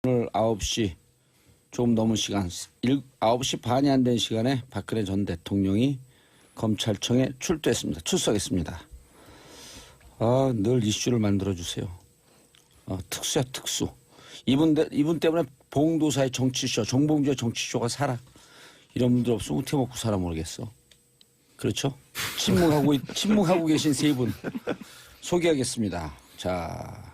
오늘 9시 조금 넘은 시간, 9시 반이 안 된 시간에 박근혜 전 대통령이 검찰청에 출석했습니다. 늘 이슈를 만들어주세요. 특수야, 특수. 이분 때문에 봉도사의 정치쇼, 정봉주의 정치쇼가 살아. 이런 분들 없으면 어떻게 먹고 살아 모르겠어. 그렇죠? 침묵하고 계신 세 분 소개하겠습니다. 자,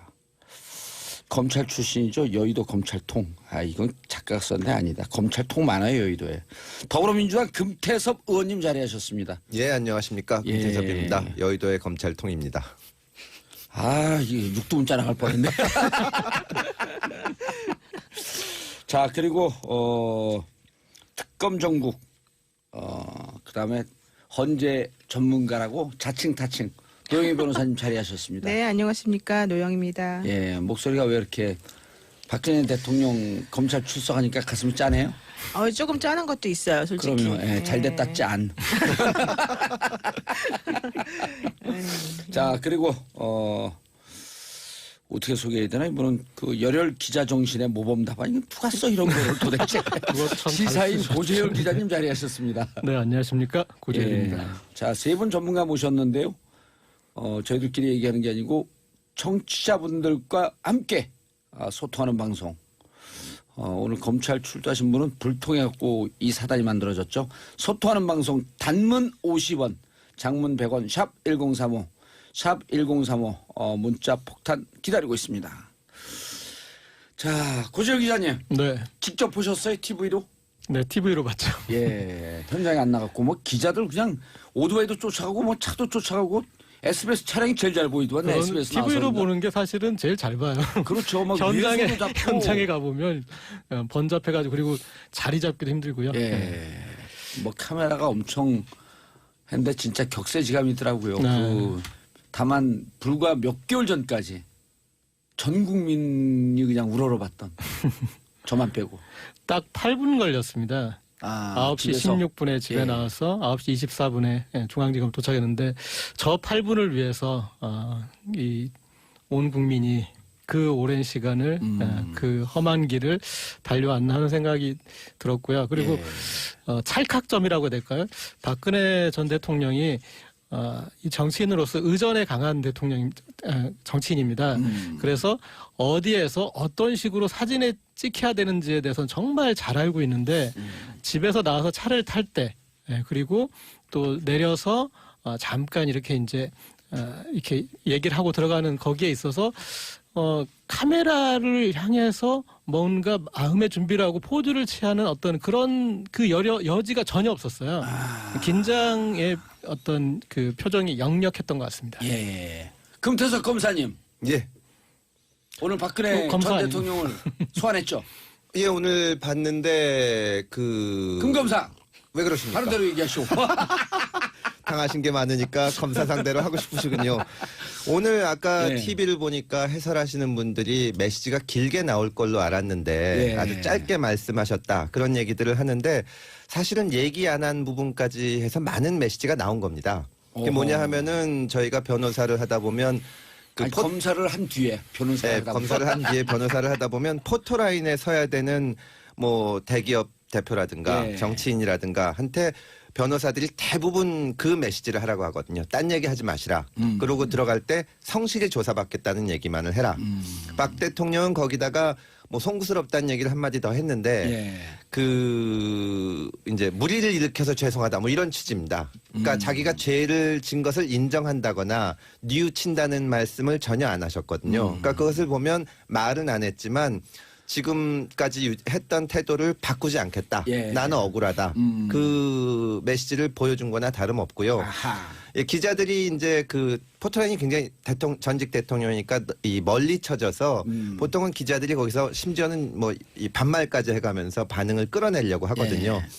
검찰 출신이죠. 여의도 검찰통. 이건 작가가 썼는데 아니다. 검찰통 많아요, 여의도에. 더불어민주당 금태섭 의원님 자리하셨습니다. 예, 안녕하십니까. 금태섭입니다. 예. 여의도의 검찰통입니다. 이게 육두문자 나갈 뻔했네. 자, 그리고 특검 정국, 그다음에 헌재 전문가라고 자칭 타칭 노영희 변호사님 자리하셨습니다. 네, 안녕하십니까. 노영입니다. 예, 목소리가 왜 이렇게 박근혜 대통령 검찰 출석하니까 가슴이 짠해요? 조금 짠한 것도 있어요, 솔직히. 그럼요. 예, 잘됐다 짠. 자, 그리고 어떻게 소개해야 되나? 이분은 그 열혈 기자 정신의 모범답안. 이거 누가 써 이런 거를 도대체. 시사인 고재열 기자님 자리하셨습니다. 네, 안녕하십니까. 고재열입니다. 예. 자, 세 분 전문가 모셨는데요. 저희들끼리 얘기하는 게 아니고 청취자분들과 함께 소통하는 방송. 오늘 검찰 출두하신 분은 불통해갖고 이 사단이 만들어졌죠. 소통하는 방송 단문 50원, 장문 100원, 샵 1035, 샵 1035 문자 폭탄 기다리고 있습니다. 자, 고재열 기자님. 네. 직접 보셨어요? TV로? 네, TV로 봤죠. 예, 현장에 안 나갔고 뭐 기자들 그냥 오토바이도 쫓아가고 뭐 차도 쫓아가고 SBS 차량이 제일 잘 보이더만 SBS TV로 나와서 보는 게 사실은 제일 잘 봐요. 그렇죠. 막 현장에 가보면 번잡해가지고 그리고 자리 잡기도 힘들고요. 예, 뭐 카메라가 엄청 했는데 진짜 격세지감이더라고요. 네. 다만 불과 몇 개월 전까지 전 국민이 그냥 우러러봤던 저만 빼고 딱 8분 걸렸습니다. 9시 집에서? 16분에 집에 예. 나와서 9시 24분에 중앙지검 도착했는데 저 8분을 위해서 이 온 국민이 그 오랜 시간을 그 험한 길을 달려왔나 하는 생각이 들었고요. 그리고 예. 찰칵점이라고 해야 될까요? 박근혜 전 대통령이 이 정치인으로서 의전에 강한 정치인입니다. 그래서 어디에서 어떤 식으로 사진에 찍혀야 되는지에 대해서는 정말 잘 알고 있는데 집에서 나와서 차를 탈 때 그리고 또 내려서 잠깐 이렇게 이제 이렇게 얘기를 하고 들어가는 거기에 있어서 카메라를 향해서 뭔가 마음의 준비를 하고 포즈를 취하는 어떤 그런 그 여지가 전혀 없었어요. 긴장의 어떤 그 표정이 역력했던 것 같습니다. 예. 금태섭 검사님. 예. 오늘 박근혜 전 검사 아니에요? 대통령을 소환했죠. 예, 오늘 봤는데 금검사. 왜 그러십니까? 바로 대로 얘기하시오. 당하신 게 많으니까 검사 상대로 하고 싶으시군요. 오늘 아까 예. TV를 보니까 해설하시는 분들이 메시지가 길게 나올 걸로 알았는데 예. 아주 짧게 말씀하셨다. 그런 얘기들을 하는데 사실은 얘기 안 한 부분까지 해서 많은 메시지가 나온 겁니다. 그게 뭐냐 하면은 저희가 변호사를 하다 보면 검사를 한 뒤에 변호사를 하다 검사를 한 뒤에 변호사를 하다 보면 포토라인에 서야 되는 뭐 대기업 대표라든가 예. 정치인이라든가 한테 변호사들이 대부분 그 메시지를 하라고 하거든요. 딴 얘기 하지 마시라. 그러고 들어갈 때 성실히 조사받겠다는 얘기만을 해라. 박 대통령은 거기다가 뭐 송구스럽다는 얘기를 한마디 더 했는데 이제 무리를 일으켜서 죄송하다 뭐 이런 취지입니다. 그러니까 자기가 죄를 진 것을 인정한다거나 뉘우친다는 말씀을 전혀 안 하셨거든요. 그러니까 그것을 보면 말은 안 했지만 지금까지 했던 태도를 바꾸지 않겠다. 예. 나는 억울하다. 그 메시지를 보여준 거나 다름없고요. 예, 기자들이 이제 그 포토라인이 굉장히 전직 대통령이니까 이 멀리 쳐져서 보통은 기자들이 거기서 심지어는 뭐 이 반말까지 해가면서 반응을 끌어내려고 하거든요. 예.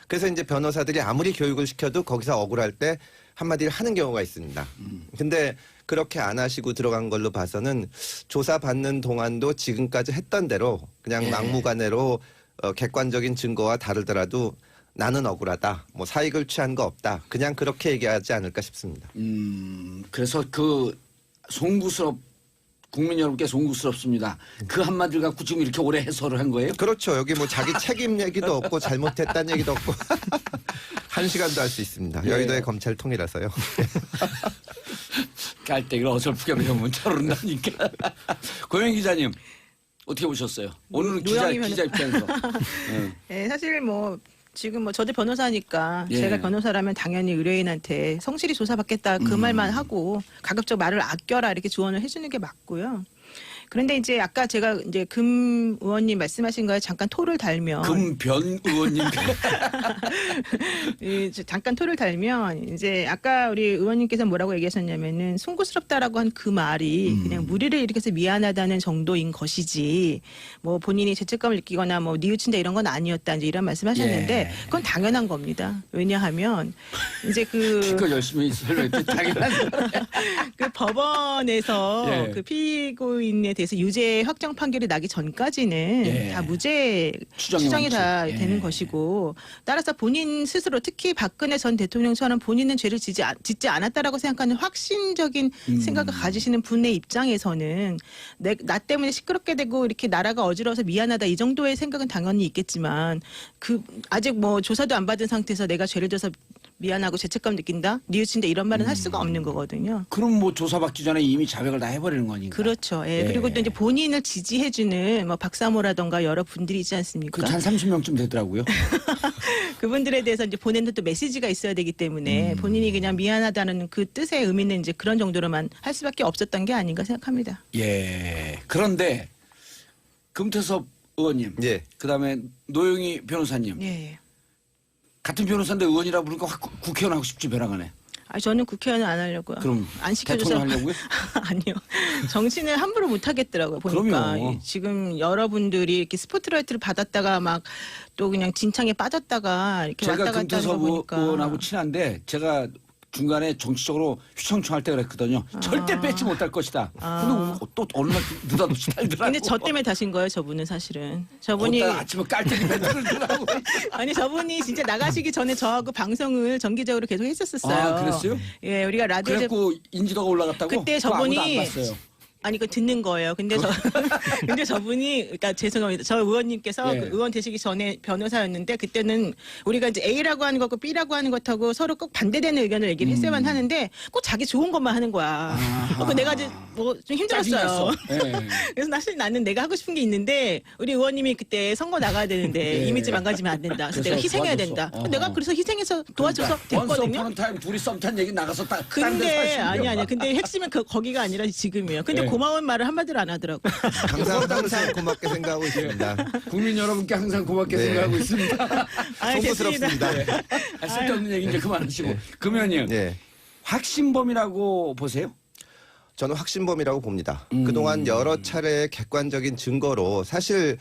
그래서 이제 변호사들이 아무리 교육을 시켜도 거기서 억울할 때 한마디를 하는 경우가 있습니다. 근데 그렇게 안 하시고 들어간 걸로 봐서는 조사받는 동안도 지금까지 했던 대로 그냥 막무가내로 객관적인 증거와 다르더라도 나는 억울하다. 뭐 사익을 취한 거 없다. 그냥 그렇게 얘기하지 않을까 싶습니다. 그래서 그 송구스럽 국민 여러분께 송구스럽습니다. 그 한마디를 갖고 지금 이렇게 오래 해설을 한 거예요? 그렇죠. 여기 뭐 자기 책임 얘기도 없고 잘못했다는 얘기도 없고 1시간도 할 수 있습니다. 예. 여의도의 검찰 통이라서요. 깔때기를 어설프게 배우면 저런다니까. 고영 기자님 어떻게 보셨어요? 오늘은 노영희 기자 입장에서. 네. 네, 사실 뭐 지금 뭐 저도 변호사니까 예. 제가 변호사라면 당연히 의뢰인한테 성실히 조사받겠다 그 말만 하고 가급적 말을 아껴라 이렇게 조언을 해주는 게 맞고요. 그런데 이제 아까 제가 이제 금 의원님 말씀하신 거에 잠깐 토를 달면 금변 의원님. 이제 잠깐 토를 달면 이제 아까 우리 의원님께서 뭐라고 얘기하셨냐면은 송구스럽다라고 한 그 말이 그냥 무리를 일으켜서 미안하다는 정도인 것이지 뭐 본인이 죄책감을 느끼거나 뭐 뉘우친다 이런 건 아니었다 이제 이런 말씀하셨는데 예. 그건 당연한 겁니다. 왜냐하면 이제 그거 열심히 설명했지. 당연한. 그 법원에서 예. 그 피고인에 대해서 유죄 확정 판결이 나기 전까지는 예. 다 무죄 추정이 다 원칙. 예. 되는 것이고 따라서 본인 스스로 특히 박근혜 전 대통령처럼 본인은 죄를 짓지 않았다라고 생각하는 확신적인 생각을 가지시는 분의 입장에서는 나 때문에 시끄럽게 되고 이렇게 나라가 어지러워서 미안하다 이 정도의 생각은 당연히 있겠지만 그 아직 뭐 조사도 안 받은 상태에서 내가 죄를 져서 미안하고 죄책감 느낀다, 뉘우친다 이런 말은 할 수가 없는 거거든요. 그럼 뭐 조사받기 전에 이미 자백을 다 해버리는 거니까. 그렇죠. 예. 예. 그리고 또 이제 본인을 지지해주는 뭐 박사모라던가 여러 분들이 있지 않습니까? 그한 30명쯤 되더라고요. 그분들에 대해서 이제 보내는 또 메시지가 있어야 되기 때문에 본인이 그냥 미안하다는 그 뜻의 의미는 이제 그런 정도로만 할 수밖에 없었던 게 아닌가 생각합니다. 예. 그런데 금태섭 의원님, 예. 그다음에 노영희 변호사님, 예. 같은 변호사인데 의원이라 부르니까 확 국회의원 하고 싶지 벼랑하네. 아 저는 국회의원 안 하려고요. 그럼 안 시켜줘서 대통령 하려고요? 아니요. 정치는 함부로 못 하겠더라고요. 보니까 그럼요. 지금 여러분들이 이렇게 스포트라이트를 받았다가 막 또 그냥 진창에 빠졌다가 이렇게 왔다 제가 갔다 하는 거 금태섭 보니까 의원하고 친한데 제가 중간에 정치적으로 휘청휘청할 때 그랬거든요. 절대 뺏지 못할 것이다. 근데 또 어느 날 느닷없이 달더라고. 근데 저 때문에 다신 거예요, 저분은 사실은. 저분이 어따 아침에 깔때기 멘트를 들라고. 아니 저분이 진짜 나가시기 전에 저하고 방송을 정기적으로 계속 했었었어요. 아, 그랬어요? 예, 우리가 라디오에 그래갖고 인지도가 올라갔다고? 그때 그거 아무도 저분이 안 봤어요. 아니 그 듣는 거예요. 근데 근데 저분이 그러니까 죄송합니다. 저 의원님께서 예. 그 의원 되시기 전에 변호사였는데 그때는 우리가 이제 A라고 하는 것과 B라고 하는 것하고 서로 꼭 반대되는 의견을 얘기를 했어야만 하는데 꼭 자기 좋은 것만 하는 거야. 그 내가 이제 뭐 좀 힘들었어요. 짜증났어. 예. 그래서 사실 나는 내가 하고 싶은 게 있는데 우리 의원님이 그때 선거 나가야 되는데 예. 이미지 망가지면 안 된다. 그래서 그래서 내가 희생해야 도와줬어. 된다. 어허. 내가 그래서 희생해서 도와줘서 원스 됐거든요. 어폰 타임 둘이 썸 탄 얘기 나가서 딱 근데 아니야. 근데 핵심은 거기가 아니라 지금이에요. 근데 예. 고마운 말을 한마디로 안 하더라고. 항상 고맙게 생각하고 있습니다. 국민 여러분께 항상 고맙게 네. 생각하고 있습니다. 아, 송구스럽습니다. 쓸데없는 얘기 이제 그만하시고. 금연님 네. 확신범이라고 보세요? 저는 확신범이라고 봅니다. 그동안 여러 차례의 객관적인 증거로 사실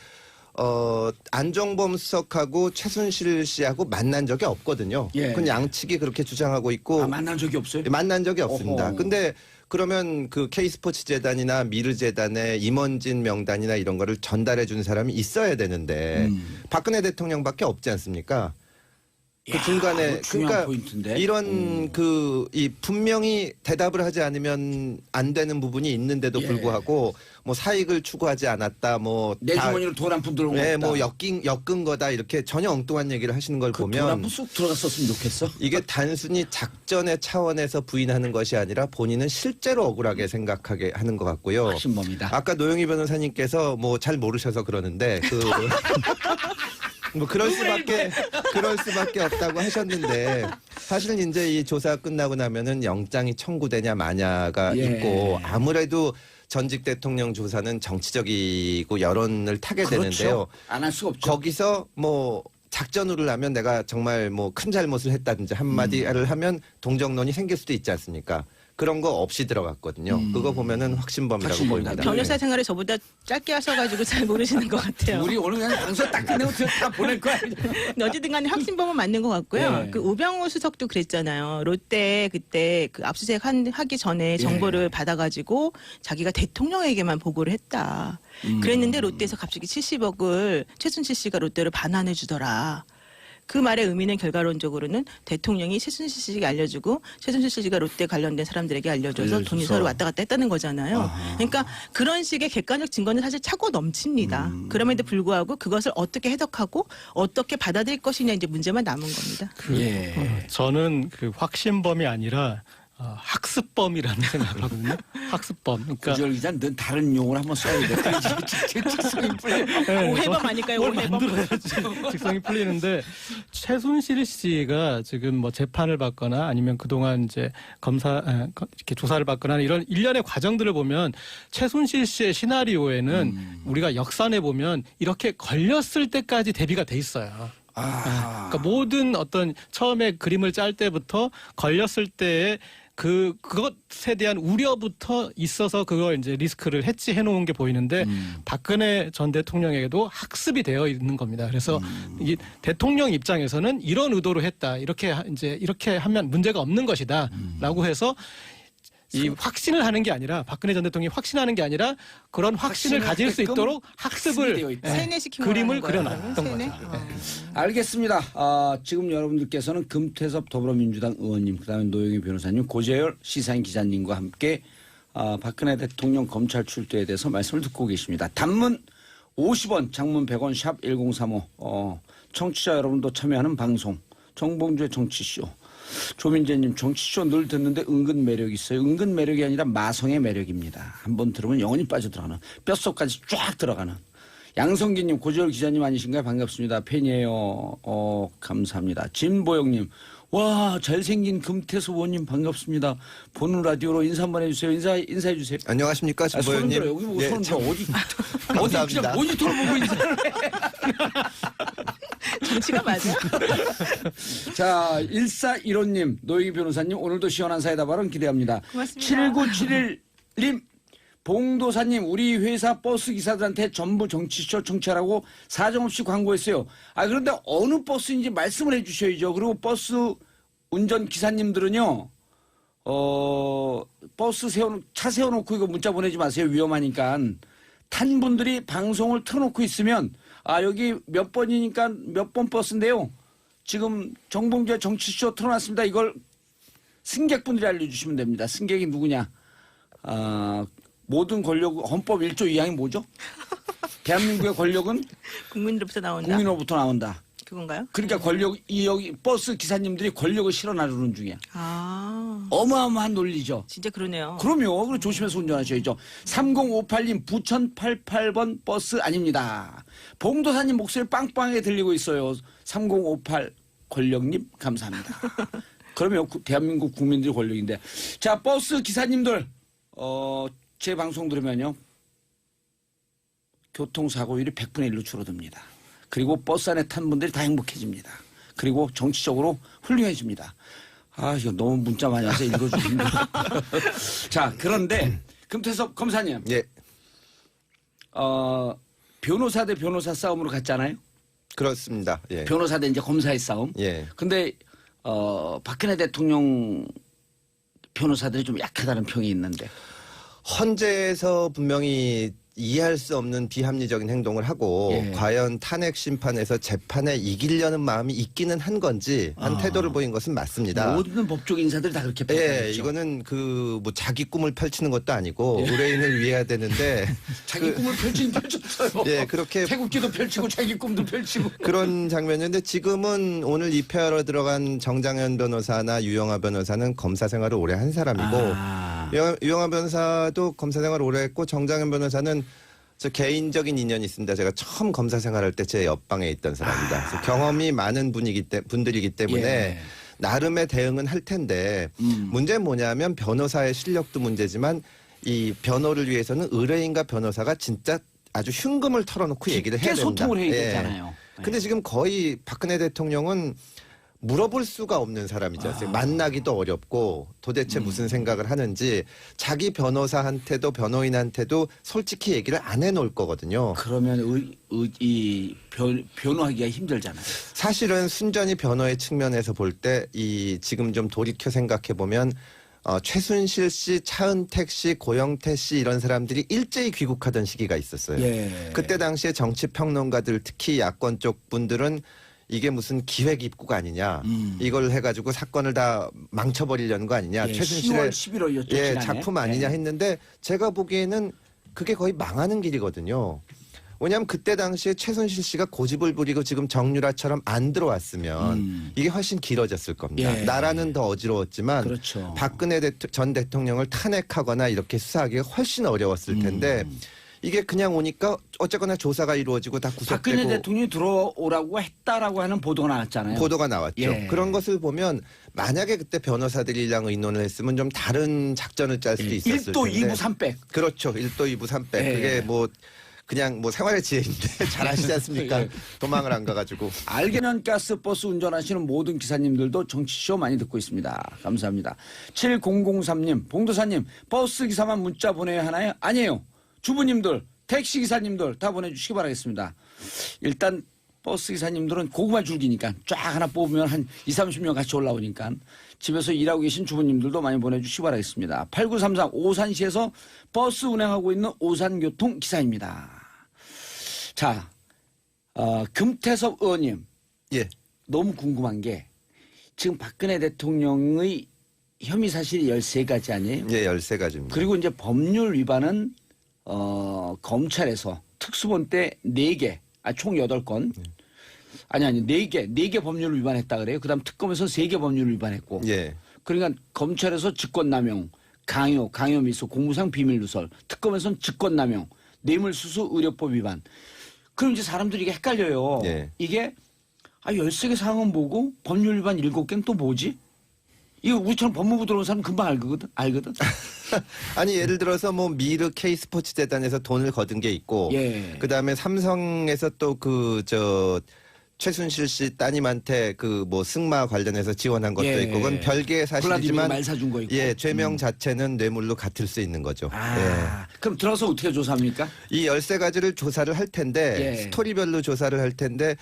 안종범 수석하고 최순실 씨하고 만난 적이 없거든요. 예. 그건 양측이 그렇게 주장하고 있고 아, 만난 적이 없어요? 만난 적이 없습니다. 어허. 근데 그러면 그 K스포츠 재단이나 미르 재단의 임원진 명단이나 이런 거를 전달해 준 사람이 있어야 되는데 박근혜 대통령밖에 없지 않습니까? 그 야, 중간에 그거 중요한 포인트인데. 이런 이 분명히 대답을 하지 않으면 안 되는 부분이 있는데도 예. 불구하고 뭐 사익을 추구하지 않았다 내 다- 주머니로 돈 한 푼 들어온 거 네, 없다. 뭐 엮은 거다 이렇게 전혀 엉뚱한 얘기를 하시는 걸 그 돈 보면 한 푼 쑥 들어갔었으면 좋겠어. 이게 단순히 작전의 차원에서 부인하는 것이 아니라 본인은 실제로 억울하게 생각하게 하는 것 같고요. 확신범이다. 아까 노영희 변호사님께서 뭐 잘 모르셔서 그러는데 뭐 그럴 수밖에 없다고 하셨는데 사실은 이제 이 조사 끝나고 나면은 영장이 청구되냐 마냐가 예. 있고 아무래도 전직 대통령 조사는 정치적이고 여론을 타게 되는데요. 안 할 수가 없죠. 거기서 뭐 작전으로 하면 내가 정말 뭐 큰 잘못을 했다든지 한마디를 하면 동정론이 생길 수도 있지 않습니까? 그런 거 없이 들어갔거든요. 그거 보면은 확신범이라고 확신범이다. 보입니다. 변호사 생활을 저보다 짧게 하셔가지고 잘 모르시는 것 같아요. 우리 오늘 그냥 방송 딱 끝내고 다 보낼 거야. 근데 어쨌든 간에 확신범은 맞는 것 같고요. 예. 그 우병우 수석도 그랬잖아요. 롯데 그때 그 압수수색 하기 전에 정보를 받아가지고 자기가 대통령에게만 보고를 했다. 그랬는데 롯데에서 갑자기 70억을 최순실 씨가 롯데를 반환해 주더라. 그 말의 의미는 결과론적으로는 대통령이 최순실 씨에게 알려주고 최순실 씨가 롯데 관련된 사람들에게 알려줘서 돈이 서로 왔다 갔다 했다는 거잖아요. 그러니까 그런 식의 객관적 증거는 사실 차고 넘칩니다. 그럼에도 불구하고 그것을 어떻게 해석하고 어떻게 받아들일 것이냐 이제 문제만 남은 겁니다. 저는 그 확신범이 아니라 학습범이라는 생각을 하거든요. 학습범. 그러니까 구절 기자는 넌 다른 용어를 한번 써야 돼. 직성이 풀려. 네, 오해범 아닐까요? 뭘 오해범. 만들어야지 직성이 풀리는데 최순실 씨가 지금 뭐 재판을 받거나 아니면 그동안 이제 이렇게 조사를 받거나 이런 일련의 과정들을 보면 최순실 씨의 시나리오에는 우리가 역산해 보면 이렇게 걸렸을 때까지 대비가 돼 있어요. 그러니까 모든 어떤 처음에 그림을 짤 때부터 걸렸을 때에 그것에 대한 우려부터 있어서 그걸 이제 리스크를 해치해 놓은 게 보이는데 박근혜 전 대통령에게도 학습이 되어 있는 겁니다. 그래서 이 대통령 입장에서는 이런 의도로 했다. 이렇게 하면 문제가 없는 것이다라고 해서 이 확신을 하는 게 아니라 박근혜 전 대통령이 확신하는 게 아니라 그런 확신을 가질 수 있도록 학습을 세뇌시키고 그림을 하는 거예요, 그려놨던 세뇌? 거죠. 알겠습니다. 지금 여러분들께서는 금태섭 더불어민주당 의원님, 그다음에 노영희 변호사님, 고재열 시사인 기자님과 함께 박근혜 대통령 검찰 출두에 대해서 말씀을 듣고 계십니다. 단문 50원, 장문 100원, 샵 1035. 청취자 여러분도 참여하는 방송 정봉주의 정치쇼. 조민재님, 정치쇼 늘 듣는데 은근 매력 있어요. 은근 매력이 아니라 마성의 매력입니다. 한번 들으면 영원히 빠져들어가는, 뼛속까지 쫙 들어가는. 양성기님, 고재열 기자님 아니신가요? 반갑습니다. 팬이에요. 감사합니다. 진보영님, 와 잘생긴 금태섭 의원님 반갑습니다. 보는 라디오로 인사 한번 해주세요. 인사해 주세요. 안녕하십니까, 손 진보현님. 들어. 여기 뭐 손 들어. 어디 감사합니다. 그냥 모니터를 보고 인사를 해. 정치가 맞아. 자, 1415님, 노영희 변호사님, 오늘도 시원한 사이다 발언 기대합니다. 고맙습니다. 7971님, 봉도사님, 우리 회사 버스 기사들한테 전부 정치쇼 청취하라고 사정없이 광고했어요. 그런데 어느 버스인지 말씀을 해 주셔야죠. 그리고 버스 운전 기사님들은요, 버스 차 세워놓고 이거 문자 보내지 마세요. 위험하니까. 탄 분들이 방송을 틀어놓고 있으면 여기 몇 번이니까 몇 번 버스인데요. 지금 정봉주의 정치쇼 틀어놨습니다. 이걸 승객분들이 알려주시면 됩니다. 승객이 누구냐. 모든 권력, 헌법 1조 2항이 뭐죠? 대한민국의 권력은 국민으로부터 나온다. 국민으로부터 나온다. 그건가요? 그러니까 여기 버스 기사님들이 권력을 실어 나르는 중이야. 어마어마한 논리죠. 진짜 그러네요. 그럼요. 그럼 조심해서 운전하셔야죠. 3058님, 부천 88번 버스 아닙니다. 봉도사님 목소리 빵빵하게 들리고 있어요. 3058 권력님 감사합니다. 그러면 대한민국 국민들이 권력인데. 자, 버스 기사님들 제 방송 들으면요. 교통사고율이 100분의 1로 줄어듭니다. 그리고 버스 안에 탄 분들이 다 행복해집니다. 그리고 정치적으로 훌륭해집니다. 이거 너무 문자 많이 와서 읽어주기 힘들어. 자, 그런데 금태섭 검사님. 예. 변호사 대 변호사 싸움으로 갔잖아요. 그렇습니다. 예. 변호사 대 이제 검사의 싸움. 예. 근데 박근혜 대통령 변호사들이 좀 약하다는 평이 있는데. 헌재에서 분명히 이해할 수 없는 비합리적인 행동을 하고 예. 과연 탄핵 심판에서 재판에 이기려는 마음이 있기는 한 건지 한 태도를 보인 것은 맞습니다. 모든 법조 인사들이 다 그렇게 예, 평가했죠. 이거는 뭐 자기 꿈을 펼치는 것도 아니고 의뢰인을 위해야 되는데 자기 꿈을 펼치긴 펼쳤어요. 예, 그렇게 태극기도 펼치고 자기 꿈도 펼치고. 그런 장면인데 지금은 오늘 입회하러 들어간 정장현 변호사나 유영하 변호사는 검사 생활을 오래 한 사람이고 유영하 변호사도 검사 생활을 오래 했고 정장현 변호사는 저 개인적인 인연이 있습니다. 제가 처음 검사 생활할 때 제 옆방에 있던 사람입니다. 그래서 경험이 많은 분들이기 때문에 예. 나름의 대응은 할 텐데 문제는 뭐냐면 변호사의 실력도 문제지만 이 변호를 위해서는 의뢰인과 변호사가 진짜 아주 흉금을 털어놓고 얘기를 해야 됩니다. 소통을 해야 예. 되잖아요. 근데 지금 거의 박근혜 대통령은 물어볼 수가 없는 사람이지 않습니까? 만나기도 어렵고 도대체 무슨 생각을 하는지 자기 변호사한테도 변호인한테도 솔직히 얘기를 안 해놓을 거거든요. 그러면 변호하기가 힘들잖아요. 사실은 순전히 변호의 측면에서 볼 때 지금 좀 돌이켜 생각해 보면 최순실 씨, 차은택 씨, 고영태 씨 이런 사람들이 일제히 귀국하던 시기가 있었어요. 예. 그때 당시에 정치평론가들 특히 야권 쪽 분들은 이게 무슨 기획 입구가 아니냐. 이걸 해가지고 사건을 다 망쳐버리려는 거 아니냐. 예, 최순실의 10월 11월이었죠. 예, 지난해. 작품 아니냐 했는데 제가 보기에는 그게 거의 망하는 길이거든요. 왜냐하면 그때 당시에 최순실 씨가 고집을 부리고 지금 정유라처럼 안 들어왔으면 이게 훨씬 길어졌을 겁니다. 예. 나라는 더 어지러웠지만 그렇죠. 박근혜 전 대통령을 탄핵하거나 이렇게 수사하기가 훨씬 어려웠을 텐데 이게 그냥 오니까 어쨌거나 조사가 이루어지고 다 박근혜 구속되고 대통령이 들어오라고 했다라고 하는 보도가 나왔잖아요. 보도가 나왔죠. 예. 그런 것을 보면 만약에 그때 변호사들이랑 의논을 했으면 좀 다른 작전을 짤 수도 있었을 1도 텐데. 2부 3백. 그렇죠. 1도 2부 3백. 예. 그게 뭐 그냥 뭐 생활의 지혜인데 잘 아시지 않습니까? 예. 도망을 안 가가지고. 알게는 가스버스 운전하시는 모든 기사님들도 정치쇼 많이 듣고 있습니다. 감사합니다. 7003님, 봉도사님, 버스 기사만 문자 보내야 하나요? 아니에요. 주부님들, 택시 기사님들 다 보내주시기 바라겠습니다. 일단 버스 기사님들은 고구마 줄기니까 쫙 하나 뽑으면 한 20, 30명 같이 올라오니까 집에서 일하고 계신 주부님들도 많이 보내주시기 바라겠습니다. 8933 오산시에서 버스 운행하고 있는 오산교통 기사입니다. 자, 금태섭 의원님. 예. 너무 궁금한 게 지금 박근혜 대통령의 혐의 사실이 13가지 아니에요? 예, 13가지입니다. 그리고 이제 법률 위반은 검찰에서 특수본 때 4개, 총 8건. 아니 4개 법률을 위반했다 그래요. 그다음 특검에서 3개 법률을 위반했고. 예. 그러니까 검찰에서 직권남용, 강요미수, 공무상 비밀누설, 특검에서는 직권남용, 뇌물수수 의료법 위반. 그럼 이제 사람들이 이게 헷갈려요. 예. 이게 13개 사항은 뭐고 법률 위반 7개는 또 뭐지? 이거 우리처럼 법무부 들어온 사람 금방 알거든. 아니 예를 들어서 뭐 미르 K스포츠 재단에서 돈을 거둔 게 있고 예. 그다음에 삼성에서 또 최순실 씨 따님한테 그 뭐 승마 관련해서 지원한 것도 예. 있고 그건 별개의 블라디미르 사실이지만 말 사준 거 있고. 예, 죄명 자체는 뇌물로 같을 수 있는 거죠. 그럼 들어서 어떻게 조사합니까? 이 13가지를 조사를 할 텐데 예. 스토리별로 조사를 할 텐데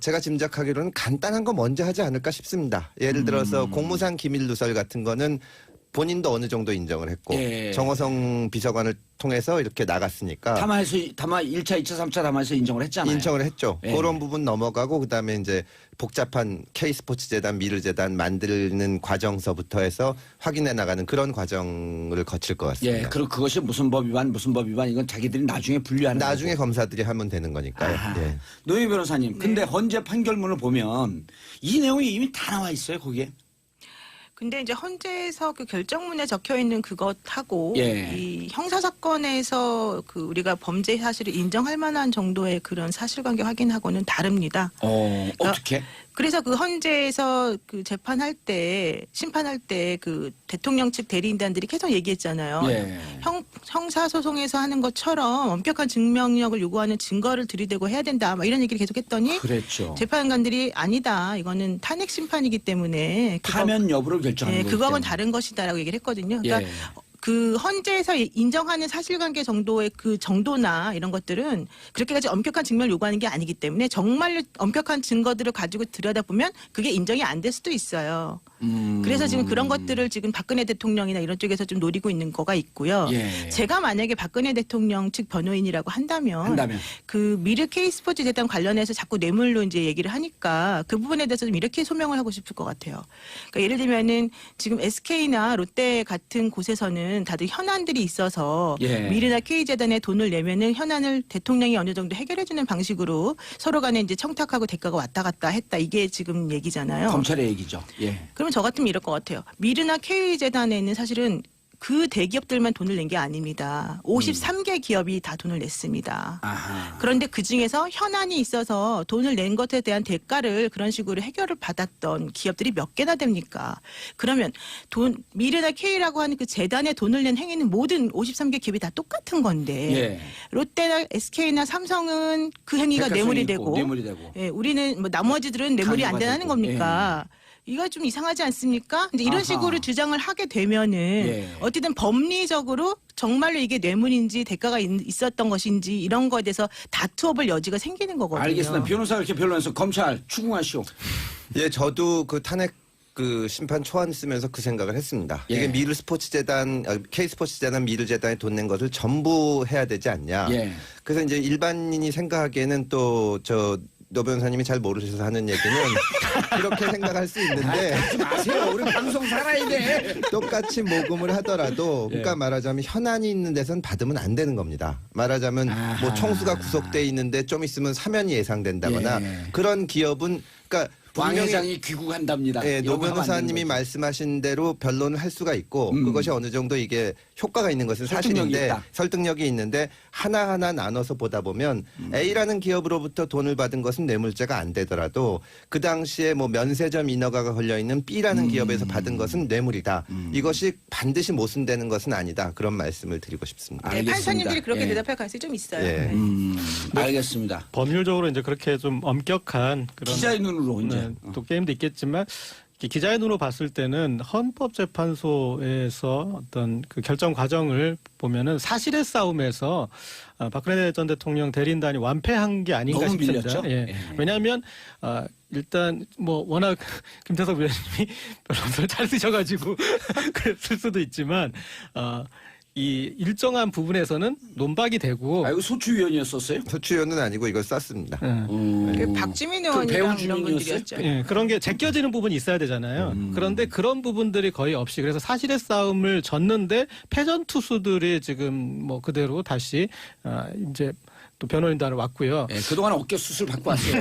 제가 짐작하기로는 간단한 거 먼저 하지 않을까 싶습니다. 예를 들어서 공무상 기밀 누설 같은 거는 본인도 어느 정도 인정을 했고 예. 정호성 비서관을 통해서 이렇게 나갔으니까 담화 1차, 2차, 3차 담화에서 인정을 했잖아요. 인정을 했죠. 예. 그런 부분 넘어가고 그다음에 이제 복잡한 K스포츠재단, 미르재단 만드는 과정서부터 해서 확인해 나가는 그런 과정을 거칠 것 같습니다. 예, 그리고 그것이 무슨 법 위반 이건 자기들이 나중에 분류하는 나중에 거고. 검사들이 하면 되는 거니까요. 아하. 예. 노영희 변호사님, 근데 헌재 판결문을 보면 이 내용이 이미 다 나와 있어요, 거기에. 근데 이제 헌재에서 그 결정문에 적혀 있는 그것하고 예. 이 형사 사건에서 그 우리가 범죄 사실을 인정할 만한 정도의 그런 사실관계 확인하고는 다릅니다. 어떻게? 그래서 그 헌재에서 그 재판할 때 심판할 때 그 대통령 측 대리인단들이 계속 얘기했잖아요. 예. 형사 소송에서 하는 것처럼 엄격한 증명력을 요구하는 증거를 들이대고 해야 된다. 막 이런 얘기를 계속 했더니 그랬죠. 재판관들이 아니다. 이거는 탄핵 심판이기 때문에 파면 여부를 결정하는 거기 그거하고는 때문에. 다른 것이다라고 얘기를 했거든요. 그러니까 예. 그 헌재에서 인정하는 사실관계 정도의 그 정도나 이런 것들은 그렇게까지 엄격한 증명을 요구하는 게 아니기 때문에 정말로 엄격한 증거들을 가지고 들여다보면 그게 인정이 안 될 수도 있어요. 그래서 지금 그런 것들을 지금 박근혜 대통령이나 이런 쪽에서 좀 노리고 있는 거가 있고요. 예. 제가 만약에 박근혜 대통령 측 변호인이라고 한다면 그 미르 K스포츠 재단 관련해서 자꾸 뇌물로 이제 얘기를 하니까 그 부분에 대해서 좀 이렇게 소명을 하고 싶을 것 같아요. 그러니까 예를 들면은 지금 SK나 롯데 같은 곳에서는 다들 현안들이 있어서 예. 미르나 K재단에 돈을 내면은 현안을 대통령이 어느 정도 해결해주는 방식으로 서로 간에 이제 청탁하고 대가가 왔다 갔다 했다. 이게 지금 얘기잖아요. 검찰의 얘기죠. 예. 그러면 저 같으면 이럴 것 같아요. 미르나 K재단에는 사실은 그 대기업들만 돈을 낸 게 아닙니다. 53개 기업이 다 돈을 냈습니다. 아하. 그런데 그중에서 현안이 있어서 돈을 낸 것에 대한 대가를 그런 식으로 해결을 받았던 기업들이 몇 개나 됩니까? 그러면 미르나 K라고 하는 그 재단에 돈을 낸 행위는 모든 53개 기업이 다 똑같은 건데 예. 롯데나 SK나 삼성은 그 행위가 뇌물이 되고, 예, 우리는 뭐 나머지들은 뇌물이 안 강요가 되는 되고. 겁니까? 이거 좀 이상하지 않습니까? 이제 이런 아하. 식으로 주장을 하게 되면은 예. 어쨌든 법리적으로 정말로 이게 뇌물인지 대가가 있었던 것인지 이런 거에 대해서 다투어볼 여지가 생기는 거거든요. 알겠습니다. 변호사가 이렇게 변론해서 검찰 추궁하시오. 예, 저도 그 탄핵 그 심판 초안 쓰면서 그 생각을 했습니다. 예. 이게 미르 스포츠재단, K스포츠재단, 미르재단에 돈 낸 것을 전부 해야 되지 않냐. 예. 그래서 이제 일반인이 생각하기에는 또 노 변호사님이 잘 모르셔서 하는 얘기는 그렇게 생각할 수 있는데 하지 마세요. 우리 방송 살아야 돼. 똑같이 모금을 하더라도 그러니까 예. 말하자면 현안이 있는 데선 받으면 안 되는 겁니다. 말하자면 아하. 뭐 총수가 구속돼 있는데 좀 있으면 사면이 예상된다거나 예. 그런 기업은 그러니까 왕 분명히 회장이 귀국한답니다. 예, 노 영업하면 안 변호사님이 되는 거지. 말씀하신 대로 변론을 할 수가 있고 그것이 어느 정도 이게 효과가 있는 것은 설득력이 사실인데 있다. 설득력이 있는데 하나하나 나눠서 보다 보면 A라는 기업으로부터 돈을 받은 것은 뇌물죄가 안 되더라도 그 당시에 뭐 면세점 인허가가 걸려 있는 B라는 기업에서 받은 것은 뇌물이다. 이것이 반드시 모순되는 것은 아니다. 그런 말씀을 드리고 싶습니다. 네, 알겠습니다. 판사님들이 그렇게 예. 대답할 가능성이 좀 있어요. 예. 네. 알겠습니다. 법률적으로 이제 그렇게 좀 엄격한 그런 기자의 눈으로 이제 네, 또 게임도 있겠지만 이렇게 기자의 눈으로 봤을 때는 헌법재판소에서 어떤 그 결정 과정을 보면은 사실의 싸움에서 박근혜 전 대통령 대리인단이 완패한 게 아닌가 너무 싶습니다. 밀렸죠? 예. 예. 왜냐하면 일단 뭐 워낙 김태석 위원님이 변호사를 잘 쓰셔가지고 그랬을 수도 있지만 이 일정한 부분에서는 논박이 되고 아 이거 소추위원이었었어요? 소추위원은 아니고 이걸 썼습니다. 예. 그 박지민 배우 의원이랑 이런 주민이었어요? 분들이었죠. 예, 그런 게 제껴지는 부분이 있어야 되잖아요. 그런데 그런 부분들이 거의 없이 그래서 사실의 싸움을 졌는데 패전 투수들이 지금 뭐 그대로 다시 이제 또 변호인단을 왔고요. 예, 그동안 어깨 수술 받고 왔어요.